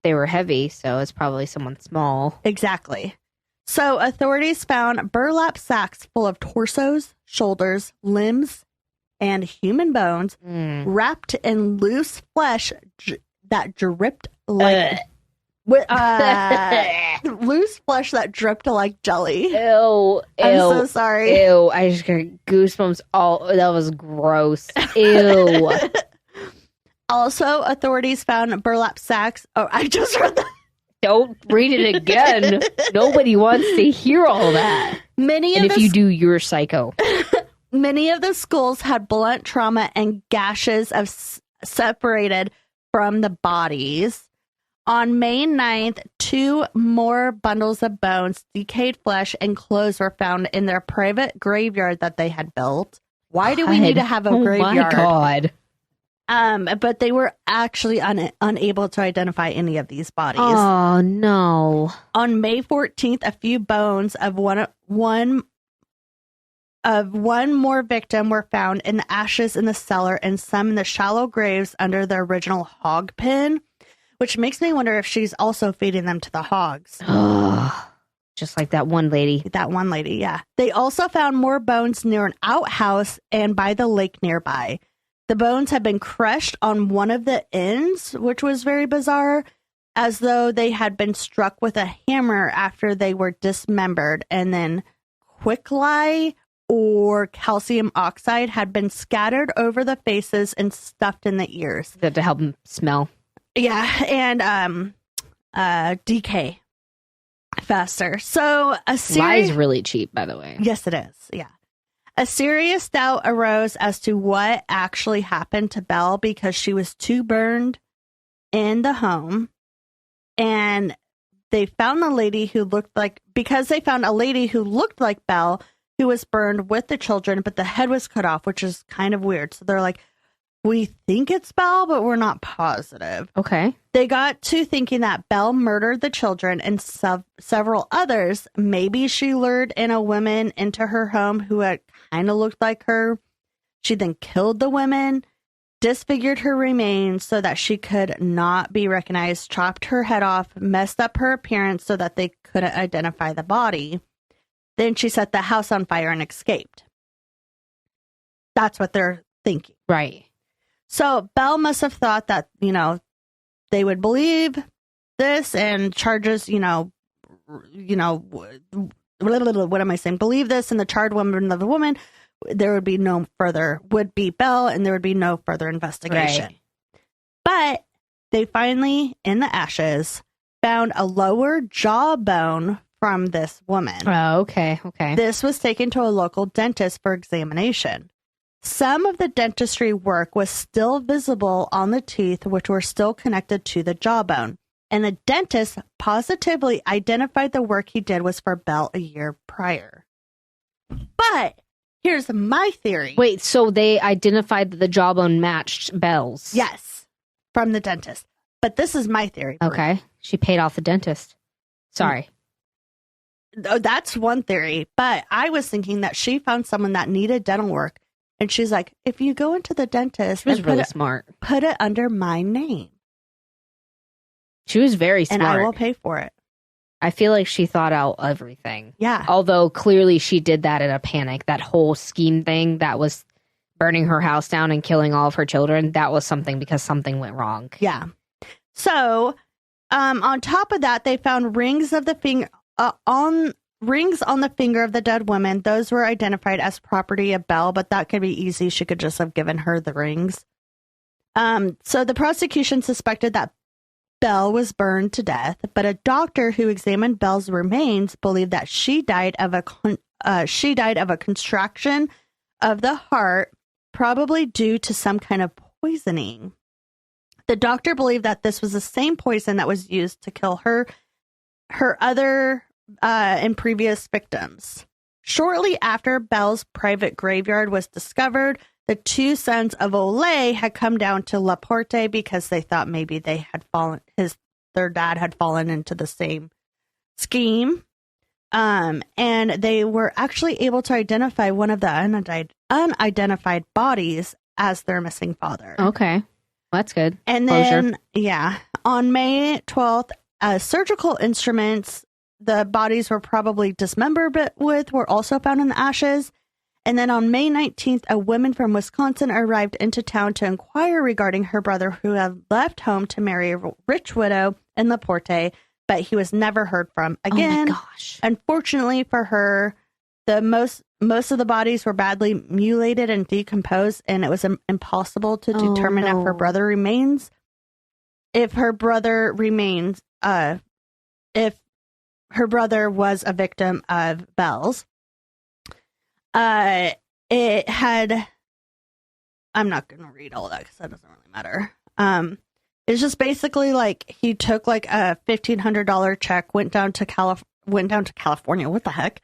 they were heavy, so it's probably someone small. Exactly. So authorities found burlap sacks full of torsos, shoulders, limbs, and human bones wrapped in loose flesh that dripped like... loose flesh that dripped like jelly. Ew. I'm so sorry. Ew. I just got goosebumps. That was gross. Ew. Also, authorities found burlap sacks. Oh, I just read that. Don't read it again. Nobody wants to hear all that. If you do, you're psycho. Many of the skulls had blunt trauma and gashes separated from the bodies. On May 9th, 2 more bundles of bones, decayed flesh, and clothes were found in their private graveyard that they had built. Why do we need to have a graveyard? Oh my God. But they were actually unable to identify any of these bodies. Oh, no. On May 14th, a few bones of one more victim were found in the ashes in the cellar and some in the shallow graves under the original hog pen. Which makes me wonder if she's also feeding them to the hogs. Just like that one lady. That one lady, yeah. They also found more bones near an outhouse and by the lake nearby. The bones had been crushed on one of the ends, which was very bizarre, as though they had been struck with a hammer after they were dismembered, and then quicklime or calcium oxide had been scattered over the faces and stuffed in the ears. That to help them smell. Yeah, and decay faster. So Lye is really cheap, by the way. Yes, it is. Yeah. A serious doubt arose as to what actually happened to Belle because she was too burned in the home. And they found a lady who looked like Belle who was burned with the children, but the head was cut off, which is kind of weird. So they're like, we think it's Belle, but we're not positive. Okay. They got to thinking that Belle murdered the children and several others. Maybe she lured in a woman into her home who had kind of looked like her. She then killed the women, disfigured her remains so that she could not be recognized, chopped her head off, messed up her appearance so that they couldn't identify the body. Then she set the house on fire and escaped. That's what they're thinking. Right. So Belle must have thought that, they would believe this and charges, what am I saying? Believe this and the charred woman of the woman, there would be no further, would be Belle, and there would be no further investigation. Right. But they finally, in the ashes, found a lower jawbone from this woman. Oh, okay. Okay. This was taken to a local dentist for examination. Some of the dentistry work was still visible on the teeth, which were still connected to the jawbone. And the dentist positively identified the work he did was for Belle a year prior. But here's my theory. Wait, so they identified that the jawbone matched Belle's? Yes, from the dentist. But this is my theory. Okay. She paid off the dentist. Sorry. Oh, that's one theory. But I was thinking that she found someone that needed dental work. And she's like, if you go into the dentist, She was really smart. Put it under my name. She was very smart. And I will pay for it. I feel like she thought out everything. Yeah. Although clearly she did that in a panic. That whole scheme thing that was burning her house down and killing all of her children, that was something because something went wrong. Yeah. So, on top of that, they found rings of the finger rings on the finger of the dead woman. Those were identified as property of Belle, but that could be easy. She could just have given her the rings. So the prosecution suspected that Belle was burned to death, but a doctor who examined Belle's remains believed that she died of a contraction of the heart, probably due to some kind of poisoning. The doctor believed that this was the same poison that was used to kill her other and previous victims. Shortly after Belle's private graveyard was discovered, the two sons of Olay had come down to La Porte because they thought maybe they had their dad had fallen into the same scheme. And they were actually able to identify one of the unidentified bodies as their missing father. Okay. Well, that's good. And Closure. then, on May 12th, surgical instruments the bodies were probably dismembered with were also found in the ashes. And then on May 19th, a woman from Wisconsin arrived into town to inquire regarding her brother who had left home to marry a rich widow in La Porte, but he was never heard from again. Oh my gosh. Unfortunately for her, the most of the bodies were badly mutilated and decomposed, and it was impossible to determine if her brother remains. If her brother remains, if her brother was a victim of Belle's. It had, I'm not going to read all that because that doesn't really matter. It's just basically like he took like a $1,500 check, went down to California. What the heck?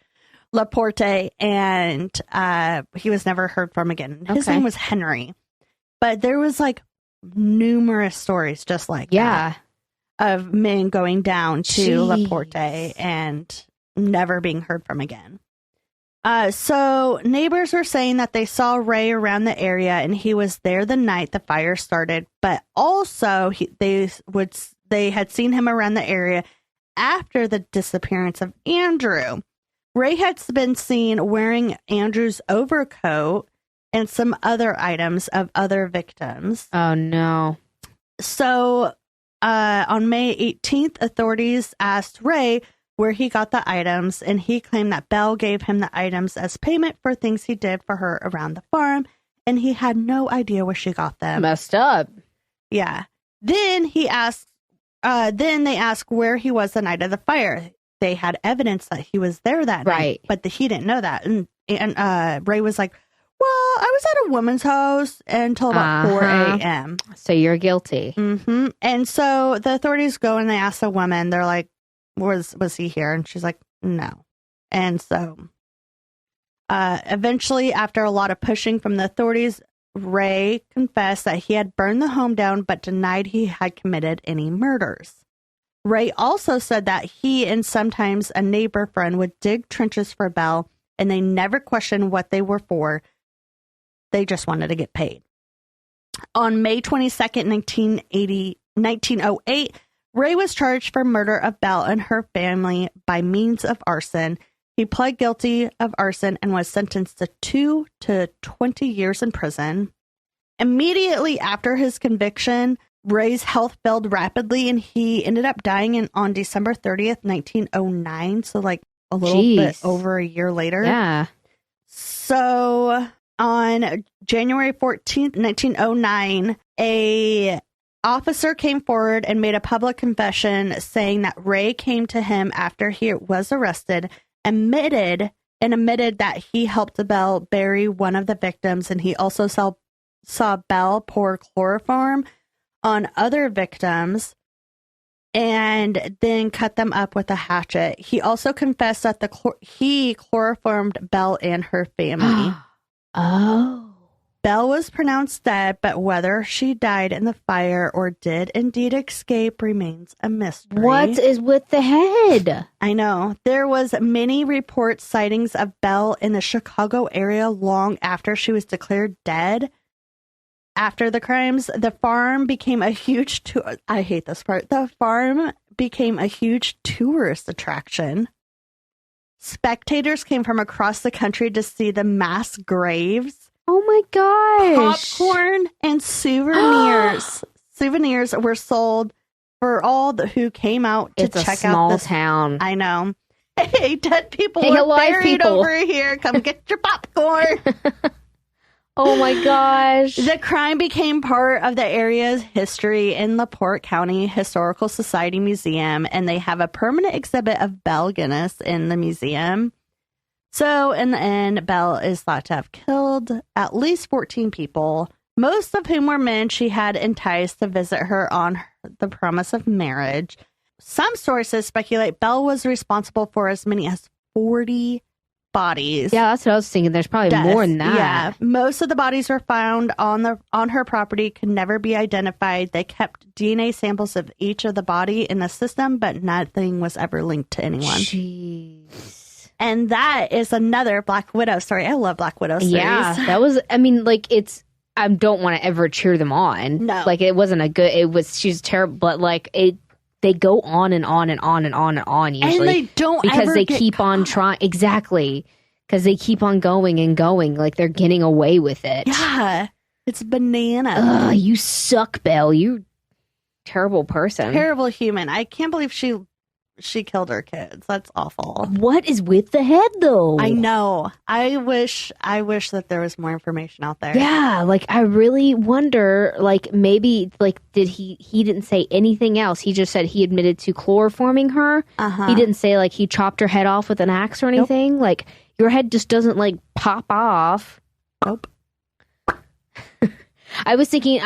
La Porte, and he was never heard from again. His name was Henry, but there was like numerous stories just like that of men going down to La Porte and never being heard from again. So neighbors were saying that they saw Ray around the area and he was there the night the fire started, but also they had seen him around the area after the disappearance of Andrew. Ray had been seen wearing Andrew's overcoat and some other items of other victims. Oh no. So on May 18th, authorities asked Ray where he got the items, and he claimed that Belle gave him the items as payment for things he did for her around the farm, and he had no idea where she got them. Messed up. Yeah. Then they asked where he was the night of the fire. They had evidence that he was there that night, but he didn't know that. And Ray was like, well, I was at a woman's house until about 4 a.m. So you're guilty. Mm-hmm. And so the authorities go and they ask the woman, they're like, was he here? And she's like, no. And so eventually, after a lot of pushing from the authorities, Ray confessed that he had burned the home down, but denied he had committed any murders. Ray also said that he and sometimes a neighbor friend would dig trenches for Belle, and they never questioned what they were for. They just wanted to get paid. On May 22nd, 1908, Ray was charged for murder of Belle and her family by means of arson. He pled guilty of arson and was sentenced to 2 to 20 years in prison. Immediately after his conviction, Ray's health failed rapidly, and he ended up dying on December 30th, 1909. So, like, a little bit over a year later. Yeah. So, on January 14th, 1909, a officer came forward and made a public confession saying that Ray came to him after he was arrested, admitted that he helped Bell bury one of the victims, and he also saw Bell pour chloroform on other victims and then cut them up with a hatchet. He also confessed that he chloroformed Bell and her family. Oh. Bell was pronounced dead, but whether she died in the fire or did indeed escape remains a mystery. What is with the head? I know. There was many reports sightings of Bell in the Chicago area long after she was declared dead. After the crimes, the farm became a huge I hate this part. The farm became a huge tourist attraction. Spectators came from across the country to see the mass graves. Oh my gosh. Popcorn and souvenirs. Souvenirs were sold for all who came out to check out this town. I know. Hey, dead people are buried over here. Come get your popcorn. Oh my gosh. The crime became part of the area's history in LaPorte County Historical Society Museum, and they have a permanent exhibit of Belle Guinness in the museum. So, in the end, Belle is thought to have killed at least 14 people, most of whom were men she had enticed to visit her on the promise of marriage. Some sources speculate Belle was responsible for as many as 40 bodies. Yeah, that's what I was thinking. There's probably more than that. Yeah, most of the bodies were found on her property, could never be identified. They kept DNA samples of each of the body in the system, but nothing was ever linked to anyone. Jeez. And that is another Black Widow story. I love Black Widow stories. Yeah, that was, I mean, like, it's, I don't want to ever cheer them on. No. Like, it wasn't a good, she's terrible, but like, they go on and on and on and on and on usually. And they don't because ever they get keep caught. on trying. Exactly. Because they keep on going and going. Like, they're getting away with it. Yeah. It's bananas. Ugh, you suck, Belle. You terrible person. Terrible human. I can't believe she killed her kids. That's awful. What is with the head, though? I know. I wish that there was more information out there. Yeah, like, I really wonder, like, maybe, like, did he didn't say anything else. He just said he admitted to chloroforming her. Uh-huh. He didn't say, like, he chopped her head off with an axe or anything. Nope. Like, your head just doesn't, like, pop off. Nope. I was thinking,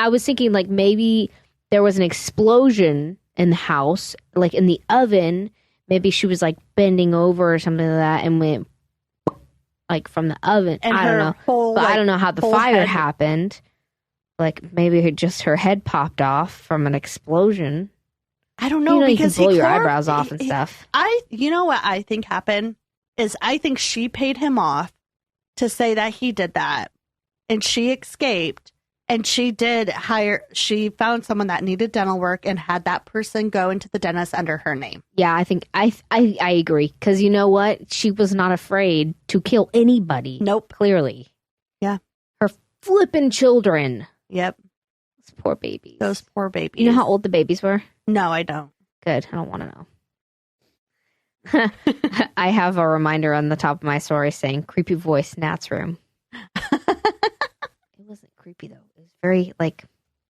like, maybe there was an explosion in the house, like in the oven. Maybe she was like bending over or something like that and went like from the oven. And I don't know. But I don't know how the fire happened. Like maybe her head popped off from an explosion. I don't know, because you can blow your eyebrows off and stuff. You know what I think happened is I think she paid him off to say that he did that, and she escaped. And she found someone that needed dental work and had that person go into the dentist under her name. Yeah, I think I agree. Because you know what? She was not afraid to kill anybody. Nope. Clearly. Yeah. Her flippin' children. Yep. Those poor babies. Those poor babies. You know how old the babies were? No, I don't. Good. I don't want to know. I have a reminder on the top of my story saying, creepy voice, Nat's room. It wasn't creepy, though. It was very, like,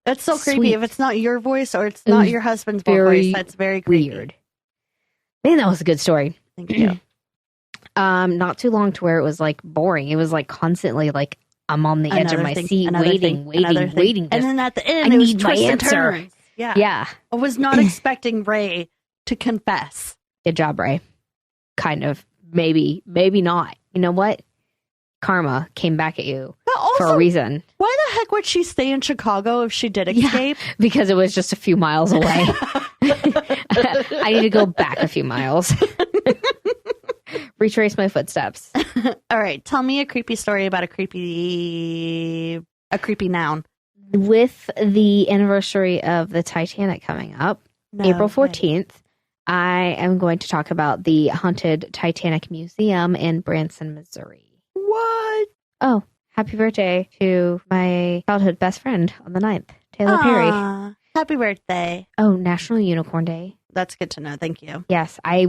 that's so creepy. Sweet. If it's not your voice or it's not your husband's voice, that's very creepy. Weird. Man, that was a good story. Thank you. Not too long to where it was, like, boring. It was, like, constantly, like, I'm on the edge of my seat, waiting. And then at the end, it was twists and turns. Yeah. Yeah. I was not expecting Ray to confess. Good job, Ray. Kind of. Maybe not. You know what? Karma came back at you for a reason. Why the heck would she stay in Chicago if she did escape? Yeah, because it was just a few miles away. I need to go back a few miles. Retrace my footsteps. All right. Tell me a creepy story about a creepy noun. With the anniversary of the Titanic coming up, April 14th, I am going to talk about the Haunted Titanic Museum in Branson, Missouri. What? Oh, happy birthday to my childhood best friend on the 9th, Taylor Perry. Happy birthday. Oh, National Unicorn Day. That's good to know. Thank you. Yes, I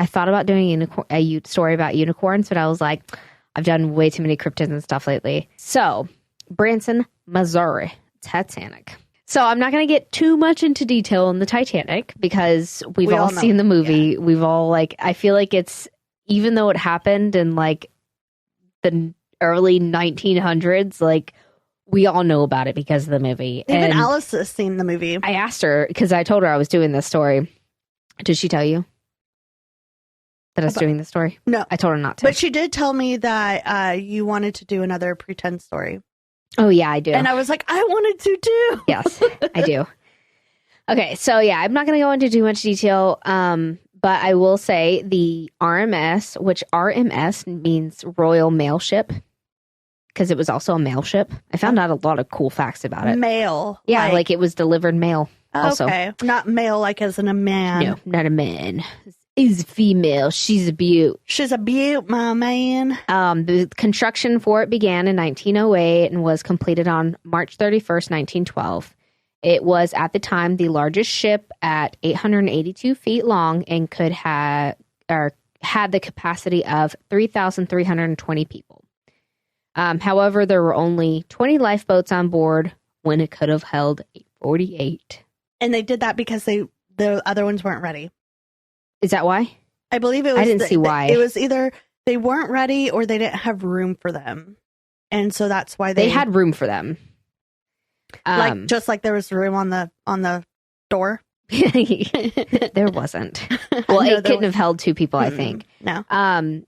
thought about doing a story about unicorns, but I was like, I've done way too many cryptids and stuff lately. So, Branson, Missouri, Titanic. So I'm not going to get too much into detail on the Titanic because we've all seen the movie. Yeah. We've all I feel like it's, even though it happened in like the early 1900s, like we all know about it because of the movie. Even Alice has seen the movie. I asked her because I told her I was doing this story. Did she tell you that I was doing this story? No. I told her not to. But she did tell me that you wanted to do another pretend story. Oh, yeah, I do. And I was like, I wanted to too. Yes, I do. Okay, so yeah, I'm not going to go into too much detail, but I will say the RMS, which RMS means Royal Mail Ship, because it was also a mail ship. I found out a lot of cool facts about it. Mail. Yeah, like it was delivered mail also. Okay, not male like as in a man. No, not a man. Is female. She's a beaut. She's a beaut, my man. The construction for it began in 1908 and was completed on March 31st, 1912. It was at the time the largest ship at 882 feet long and had the capacity of 3,320 people. However, there were only 20 lifeboats on board when it could have held 48. And they did that because the other ones weren't ready. Is that why? I believe it was. I didn't see why. It was either they weren't ready or they didn't have room for them. And so that's why they had room for them. Just like there was room on the door. There wasn't. Well, it couldn't have held 2 people, I think. No. And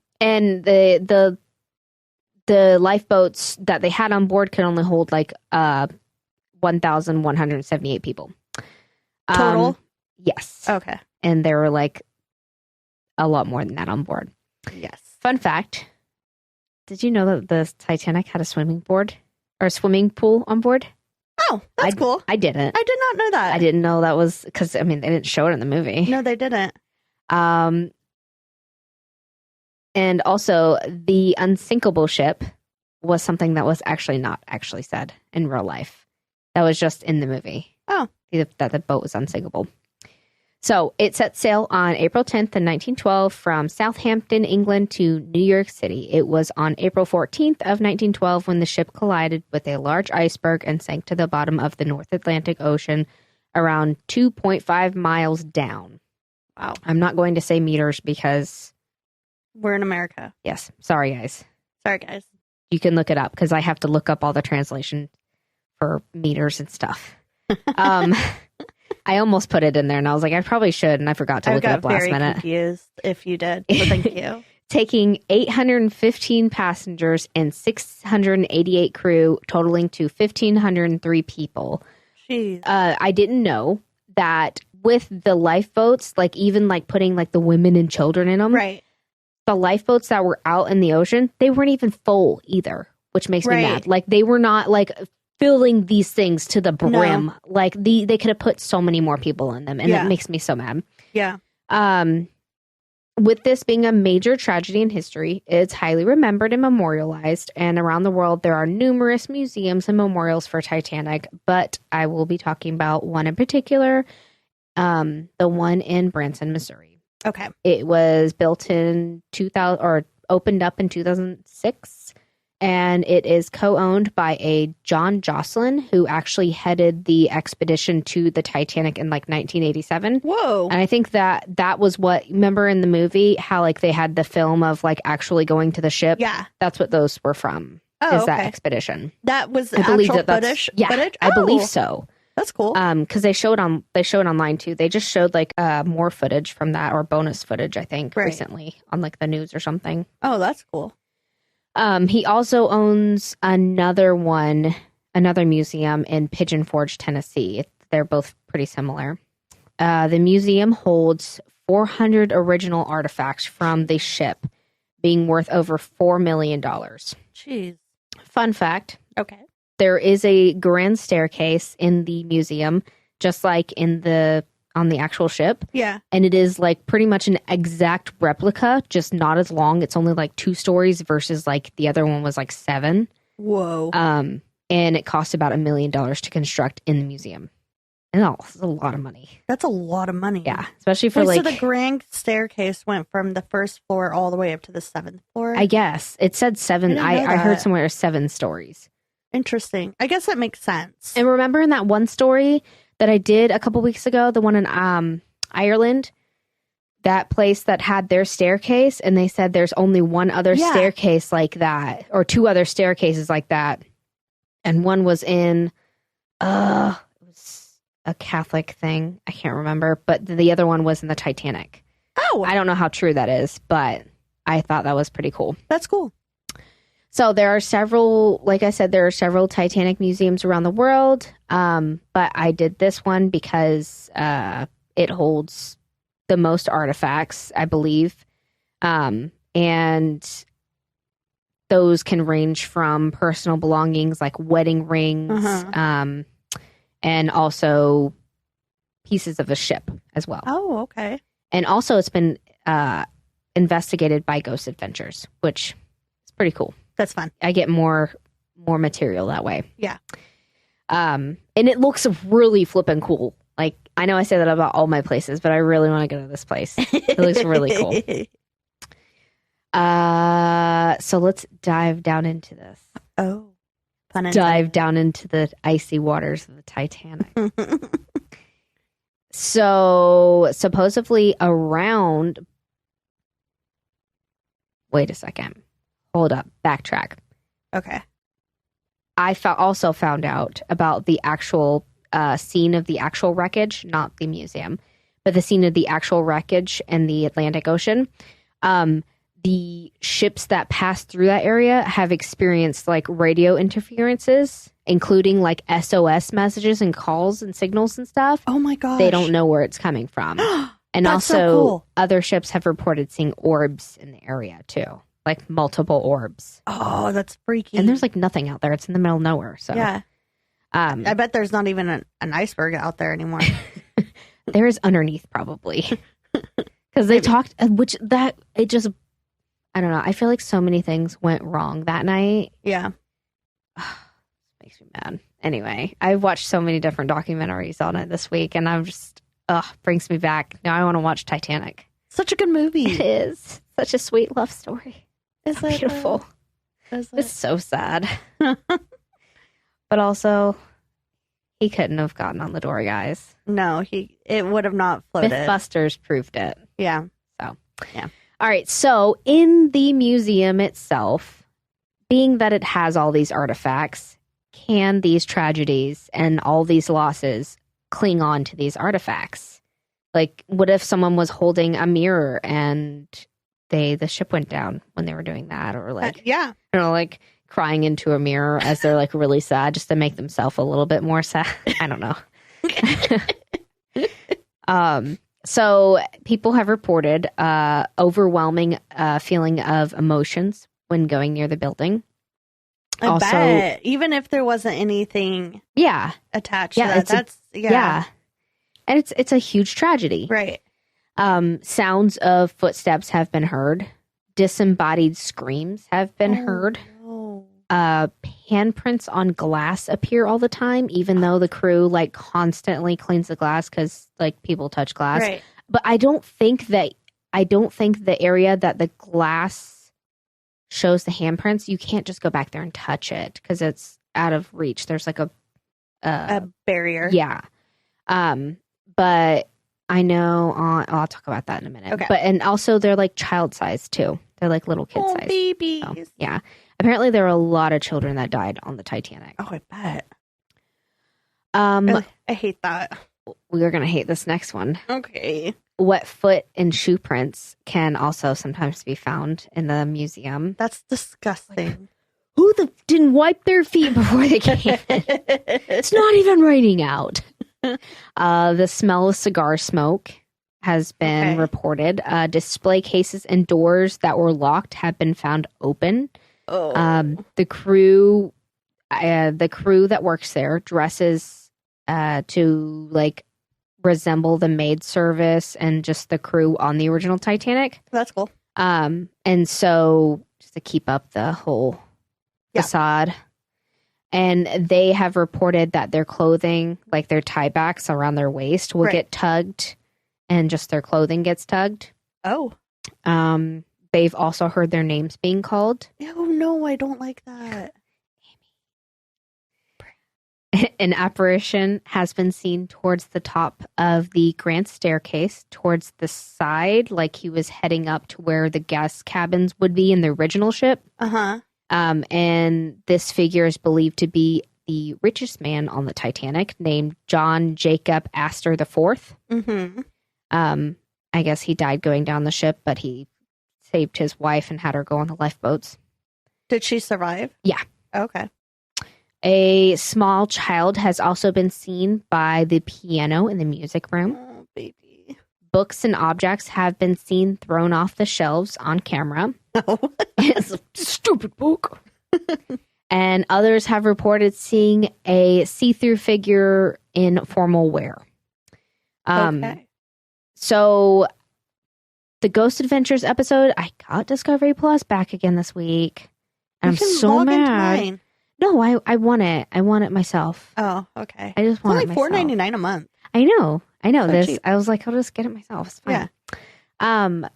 the lifeboats that they had on board could only hold 1,178 people. Total? Yes. Okay. And there were a lot more than that on board. Yes. Fun fact. Did you know that the Titanic had a swimming board or a swimming pool on board? Oh, that's cool. I didn't. I did not know that. I didn't know that was because, they didn't show it in the movie. No, they didn't. And also the unsinkable ship was something that was actually not actually said in real life. That was just in the movie. Oh. That the boat was unsinkable. So it set sail on April 10th in 1912 from Southampton, England to New York City. It was on April 14th of 1912 when the ship collided with a large iceberg and sank to the bottom of the North Atlantic Ocean around 2.5 miles down. Wow. I'm not going to say meters because... we're in America. Yes. Sorry, guys. Sorry, guys. You can look it up because I have to look up all the translation for meters and stuff. I almost put it in there and I was like, I probably should, and I forgot to look it up last minute. I got very confused if you did, so thank you. Taking 815 passengers and 688 crew, totaling to 1,503 people. Jeez. I didn't know that with the lifeboats, even putting the women and children in them. Right. The lifeboats that were out in the ocean, they weren't even full either, which makes me mad. They were not filling these things to the brim. No. They could have put so many more people in them, and it makes me so mad. Yeah. With this being a major tragedy in history, it's highly remembered and memorialized, and around the world there are numerous museums and memorials for Titanic, but I will be talking about one in particular, the one in Branson, Missouri. Okay. It was built in 2000 or opened up in 2006. And it is co-owned by a John Jocelyn, who actually headed the expedition to the Titanic in 1987. Whoa. And I think that was what, remember in the movie, how they had the film of actually going to the ship? Yeah. That's what those were from, that expedition. That was the actual footage? Yeah, footage? I believe so. That's cool. Because they showed online too. They just showed more footage from that, or bonus footage, I think, recently on the news or something. Oh, that's cool. He also owns another museum in Pigeon Forge, Tennessee. They're both pretty similar. The museum holds 400 original artifacts from the ship, being worth over $4 million. Jeez. Fun fact. Okay. There is a grand staircase in the museum, just like in the on the actual ship. Yeah. And it is like pretty much an exact replica, just not as long. It's only like 2 stories versus like the other one was like 7. Whoa. And it cost about $1 million to construct in the museum. And that's a lot of money. That's a lot of money. Yeah, especially for So the grand staircase went from the 1st floor all the way up to the 7th floor? I guess. It said 7. I heard somewhere 7 stories. Interesting. I guess that makes sense. And remember in that one story that I did a couple weeks ago, the one in Ireland, that place that had their staircase, and they said there's only one other staircase like that, or 2 other staircases like that. And one was in, it was a Catholic thing. I can't remember, but the other one was in the Titanic. Oh. I don't know how true that is, but I thought that was pretty cool. That's cool. So there are several, like I said, there are several Titanic museums around the world. But I did this one because it holds the most artifacts, I believe. And those can range from personal belongings like wedding rings, and also pieces of a ship as well. Oh, okay. And also it's been investigated by Ghost Adventures, which is pretty cool. That's fun. I get more material that way. Yeah. And it looks really flippin' cool. Like, I know I say that about all my places, but I really want to go to this place. It looks really cool. So let's dive down into this. Oh. Fun and dive down into the icy waters of the Titanic. So supposedly around... Wait a second. Hold up. Backtrack. Okay. I also found out about the actual scene of the actual wreckage, not the museum, but the scene of the actual wreckage in the Atlantic Ocean. The ships that pass through that area have experienced like radio interferences, including like SOS messages and calls and signals and stuff. Oh my gosh. They don't know where it's coming from. And That's also so cool. Other ships have reported seeing orbs in the area too. Like multiple orbs. Oh, that's freaky. And there's like nothing out there. It's in the middle of nowhere. So yeah. I bet there's not even an iceberg out there anymore. There is underneath probably. Because they talked, I don't know. I feel like so many things went wrong that night. Yeah. Makes me mad. Anyway, I've watched so many different documentaries on it this week, and I'm just, brings me back. Now I want to watch Titanic. Such a good movie. It is. Such a sweet love story. Is So it beautiful. Is It's it? so sad. But also, he couldn't have gotten on the door, guys. No, it would have not floated. Mythbusters proved it. Yeah. So, yeah. All right. So, in the museum itself, being that it has all these artifacts, can these tragedies and all these losses cling on to these artifacts? Like, what if someone was holding a mirror and the ship went down when they were doing that? Or like, yeah. like crying into a mirror as they're like really sad just to make themselves a little bit more sad. I don't know. So people have reported overwhelming feeling of emotions when going near the building. I bet. Even if there wasn't anything attached to that. That's yeah. And it's a huge tragedy. Right. Sounds of footsteps have been heard. Disembodied screams have been heard. No. Handprints on glass appear all the time, even though the crew like constantly cleans the glass because like people touch glass. Right. But I don't think the area that the glass shows the handprints, you can't just go back there and touch it because it's out of reach. There's like a barrier. Yeah. But I know I'll talk about that in a minute. Okay. But and also they're like child size too. They're like little kid size. Babies. So, yeah. Apparently there were a lot of children that died on the Titanic. Oh, I bet. I hate that. We are gonna hate this next one. Okay. Wet foot and shoe prints can also sometimes be found in the museum. That's disgusting. Who didn't wipe their feet before they came in? It's not even raining out. The smell of cigar smoke has been reported. Display cases and doors that were locked have been found open. Oh. The crew that works there dresses to like resemble the maid service and just the crew on the original Titanic. That's cool. And so just to keep up the whole facade. And they have reported that their clothing, like their tiebacks around their waist, will get tugged, and just their clothing gets tugged. Oh. They've also heard their names being called. Oh, no, I don't like that. An apparition has been seen towards the top of the grand staircase, towards the side, like he was heading up to where the guest cabins would be in the original ship. Uh-huh. And this figure is believed to be the richest man on the Titanic, named John Jacob Astor IV. Mm-hmm. I guess he died going down the ship, but he saved his wife and had her go on the lifeboats. Did she survive? Yeah. Okay. A small child has also been seen by the piano in the music room. Oh, baby. Books and objects have been seen thrown off the shelves on camera. No. It's a stupid book. And others have reported seeing a see-through figure in formal wear. Okay. So the Ghost Adventures episode, I got Discovery Plus back again this week. And I'm so mad. No, I want it. I want it myself. Oh, okay. I just want it myself. It's only myself. $4.99 a month. I know. So this. Cheap. I was like, I'll just get it myself. It's fine. Yeah.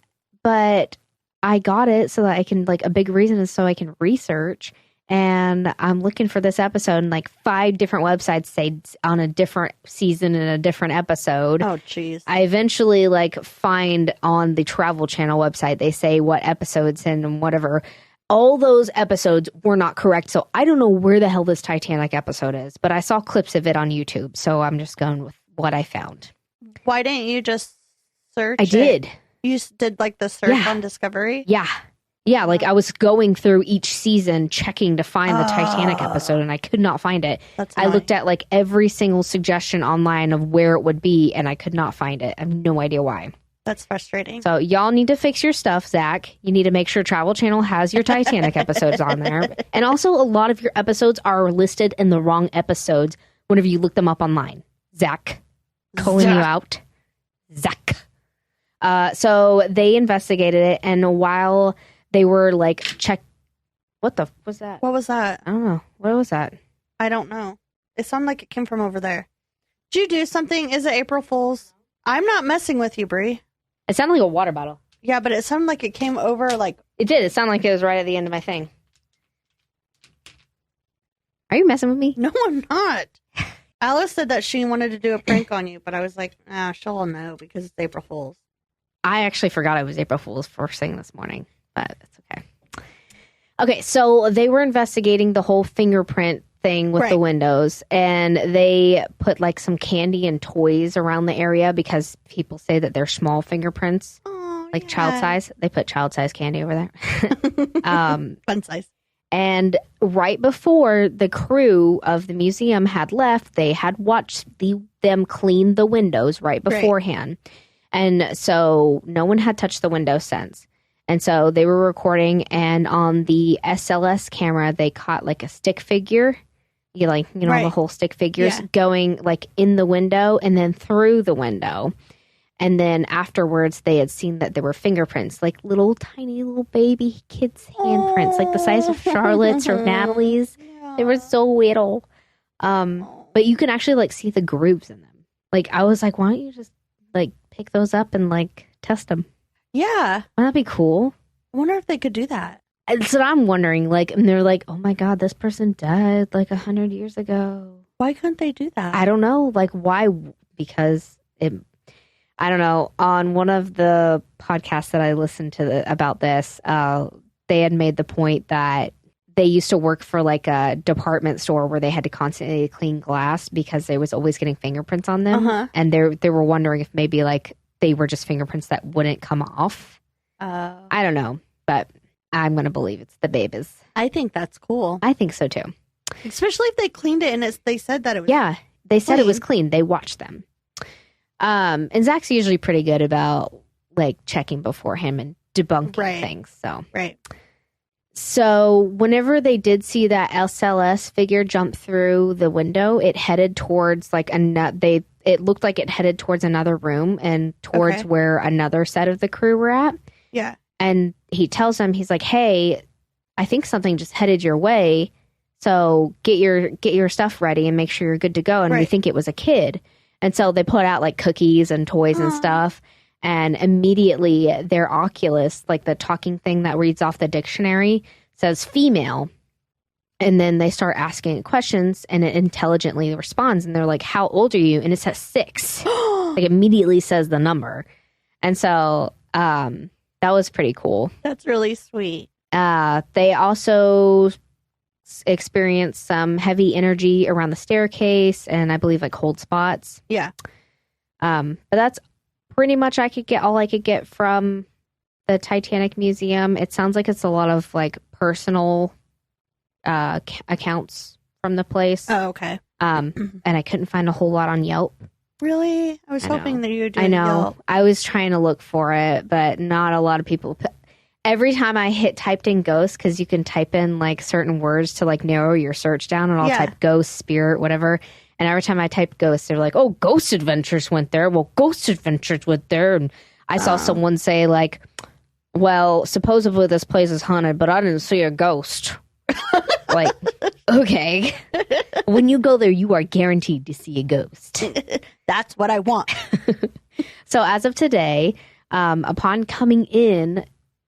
But I got it so that I can, like, a big reason is so I can research. And I'm looking for this episode, and like 5 different websites say on a different season and a different episode. Oh, jeez. I eventually find on the Travel Channel website, they say what episodes and whatever. All those episodes were not correct. So I don't know where the hell this Titanic episode is, but I saw clips of it on YouTube. So I'm just going with what I found. Why didn't you just search? I did. You did the search on Discovery? Yeah. Yeah, I was going through each season checking to find the Titanic episode, and I could not find it. I looked at every single suggestion online of where it would be, and I could not find it. I have no idea why. That's frustrating. So y'all need to fix your stuff, Zach. You need to make sure Travel Channel has your Titanic episodes on there. And also, a lot of your episodes are listed in the wrong episodes whenever you look them up online. Zach, calling you out. Zach. So they investigated it, and while they were what the was that? What was that? I don't know. What was that? I don't know. It sounded like it came from over there. Did you do something? Is it April Fool's? I'm not messing with you, Brie. It sounded like a water bottle. Yeah, but it sounded like it came over It did. It sounded like it was right at the end of my thing. Are you messing with me? No, I'm not. Alice said that she wanted to do a prank on you, but I was like, she'll know because it's April Fool's. I actually forgot it was April Fool's first thing this morning, but it's okay. Okay, so they were investigating the whole fingerprint thing with the windows, and they put some candy and toys around the area because people say that they're small fingerprints, child size. They put child size candy over there. Fun size. And right before the crew of the museum had left, they had watched them clean the windows right beforehand. And so no one had touched the window since. And so they were recording, and on the SLS camera, they caught a stick figure. The whole stick figures going in the window and then through the window. And then afterwards, they had seen that there were fingerprints, little tiny little baby kids' handprints, the size of Charlotte's or Natalie's. Yeah. They were so little. But you can actually see the grooves in them. I was like, why don't you just pick those up and test them? Yeah. Wouldn't that be cool? I wonder if they could do that. That's what I'm wondering. And they're like, oh my God, this person died 100 years ago. Why couldn't they do that? I don't know. Why? Because I don't know. On one of the podcasts that I listened to about this, they had made the point that they used to work for a department store where they had to constantly clean glass because they was always getting fingerprints on them. Uh-huh. And they were wondering if maybe they were just fingerprints that wouldn't come off. I don't know, but I'm going to believe it's the babies. I think that's cool. I think so too. Especially if they cleaned it and they said that it was they said it was clean. They watched them. And Zach's usually pretty good about checking before him and debunking things. So So whenever they did see that SLS figure jump through the window, it headed towards like it looked like it headed towards another room and towards where another set of the crew were at. Yeah. And he tells them, he's like, hey, I think something just headed your way. So get your stuff ready and make sure you're good to go. And we think it was a kid. And so they put out like cookies and toys and stuff. And immediately their Oculus, like the talking thing that reads off the dictionary, says female. And then they start asking it questions and it intelligently responds. And they're like, how old are you? And it says 6. Like immediately says the number. And so that was pretty cool. That's really sweet. They also experienced some heavy energy around the staircase and I believe like cold spots. Yeah. But that's pretty much all I could get from the Titanic Museum. It sounds like it's a lot of like personal accounts from the place. Oh, okay. And I couldn't find a whole lot on Yelp. Really? I was hoping that you would do I know. Yelp. I was trying to look for it, but not a lot of people. Every time I typed in ghost, because you can type in like certain words to like narrow your search down, and I'll type ghost, spirit, whatever. And every time I typed ghost, they're like, oh, Ghost Adventures went there. Well, Ghost Adventures went there. And I saw someone say like, well, supposedly this place is haunted, but I didn't see a ghost. Like, okay. When you go there, you are guaranteed to see a ghost. That's what I want. So as of today, upon coming in,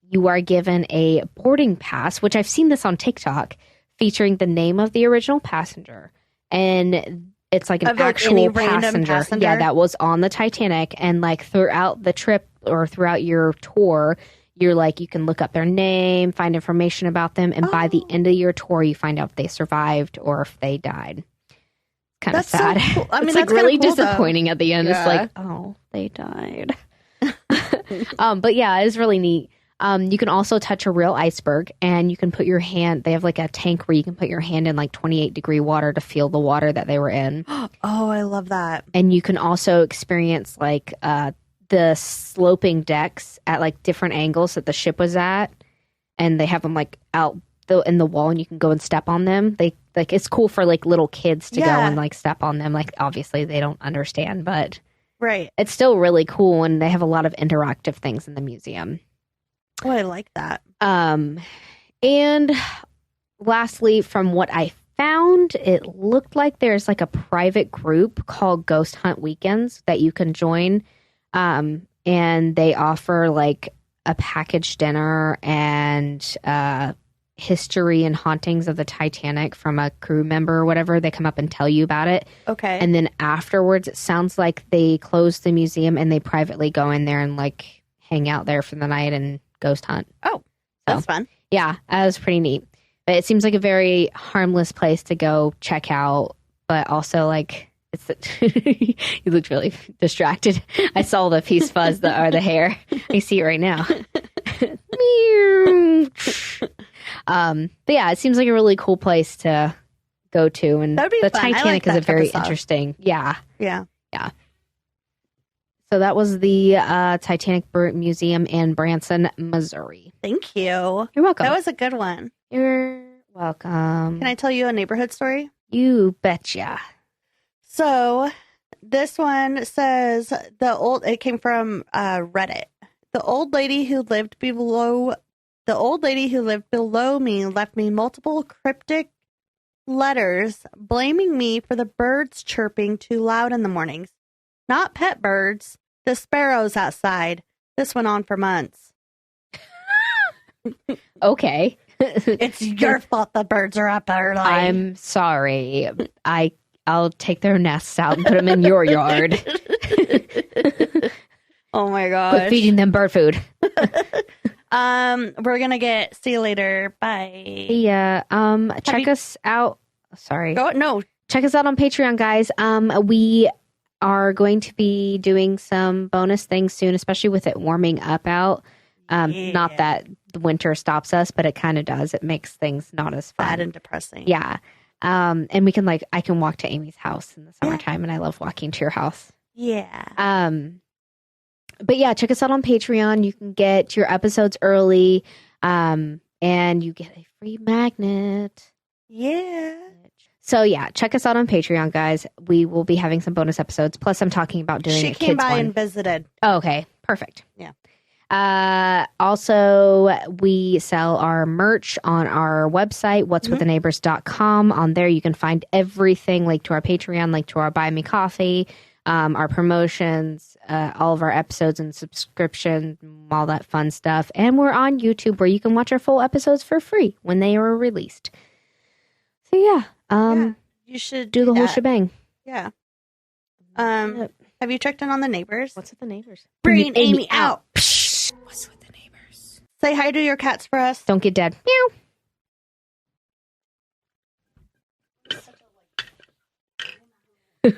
you are given a boarding pass, which I've seen this on TikTok, featuring the name of the original passenger. And it's like an actual passenger. Yeah, that was on the Titanic. And like throughout the trip or throughout your tour, you're like, you can look up their name, find information about them. And by the end of your tour, you find out if they survived or if they died. Kind of sad. So cool. I mean, it's that's like really cool, disappointing at the end. Yeah. It's like, oh, they died. But yeah, it's really neat. You can also touch a real iceberg and you can put your hand, they have like a tank where you can put your hand in like 28-degree water to feel the water that they were in. Oh, I love that. And you can also experience like the sloping decks at like different angles that the ship was at. And they have them like out in the wall and you can go and step on them. They like, it's cool for like little kids to go and like step on them. Like obviously they don't understand, but it's still really cool. And they have a lot of interactive things in the museum. Oh, I like that. And lastly, from what I found, it looked like there's like a private group called Ghost Hunt Weekends that you can join. And they offer like a package dinner and history and hauntings of the Titanic from a crew member or whatever. They come up and tell you about it. Okay. And then afterwards, it sounds like they close the museum and they privately go in there and like hang out there for the night and ghost hunt. Oh, that's fun. Yeah, that was pretty neat. But it seems like a very harmless place to go check out, but also like it's you looked really distracted. I saw the piece fuzz or the hair. I see it right now. But yeah, it seems like a really cool place to go to, and the Titanic is a very interesting. Yeah. So that was the Titanic Museum in Branson, Missouri. Thank you. You're welcome. That was a good one. You're welcome. Can I tell you a neighborhood story? You betcha. So this one says it came from Reddit. The old lady who lived below me left me multiple cryptic letters blaming me for the birds chirping too loud in the mornings. Not pet birds, the sparrows outside. This went on for months. Okay. It's your fault the birds are up early. I'm sorry. I'll take their nests out and put them in your yard. Oh my gosh. Quit feeding them bird food. We're gonna see you later. Bye. Yeah. Check us out. Sorry. Oh, no. Check us out on Patreon, guys. We are going to be doing some bonus things soon, especially with it warming up out. Not that the winter stops us, but it kind of does. It makes things not as fun. Bad and depressing. Yeah. And we can I can walk to Amy's house in the summertime, and I love walking to your house. Yeah. But yeah, check us out on Patreon. You can get your episodes early. And and you get a free magnet. Yeah. So yeah, check us out on Patreon, guys. We will be having some bonus episodes. Plus, I'm talking about doing She a came kids by one. and visited. Oh, okay, perfect. Yeah. Also, we sell our merch on our website, what'swiththeneighbors.com. On there, you can find everything, link to our Patreon, link to our Buy Me Coffee, our promotions, all of our episodes and subscription, all that fun stuff. And we're on YouTube where you can watch our full episodes for free when they are released. So yeah, you should do the whole that. shebang. Yeah. Have you checked in on the neighbors? What's with the neighbors? Bring Amy out. Psh. What's with the neighbors? Say hi to your cats for us. Don't get dead. Meow.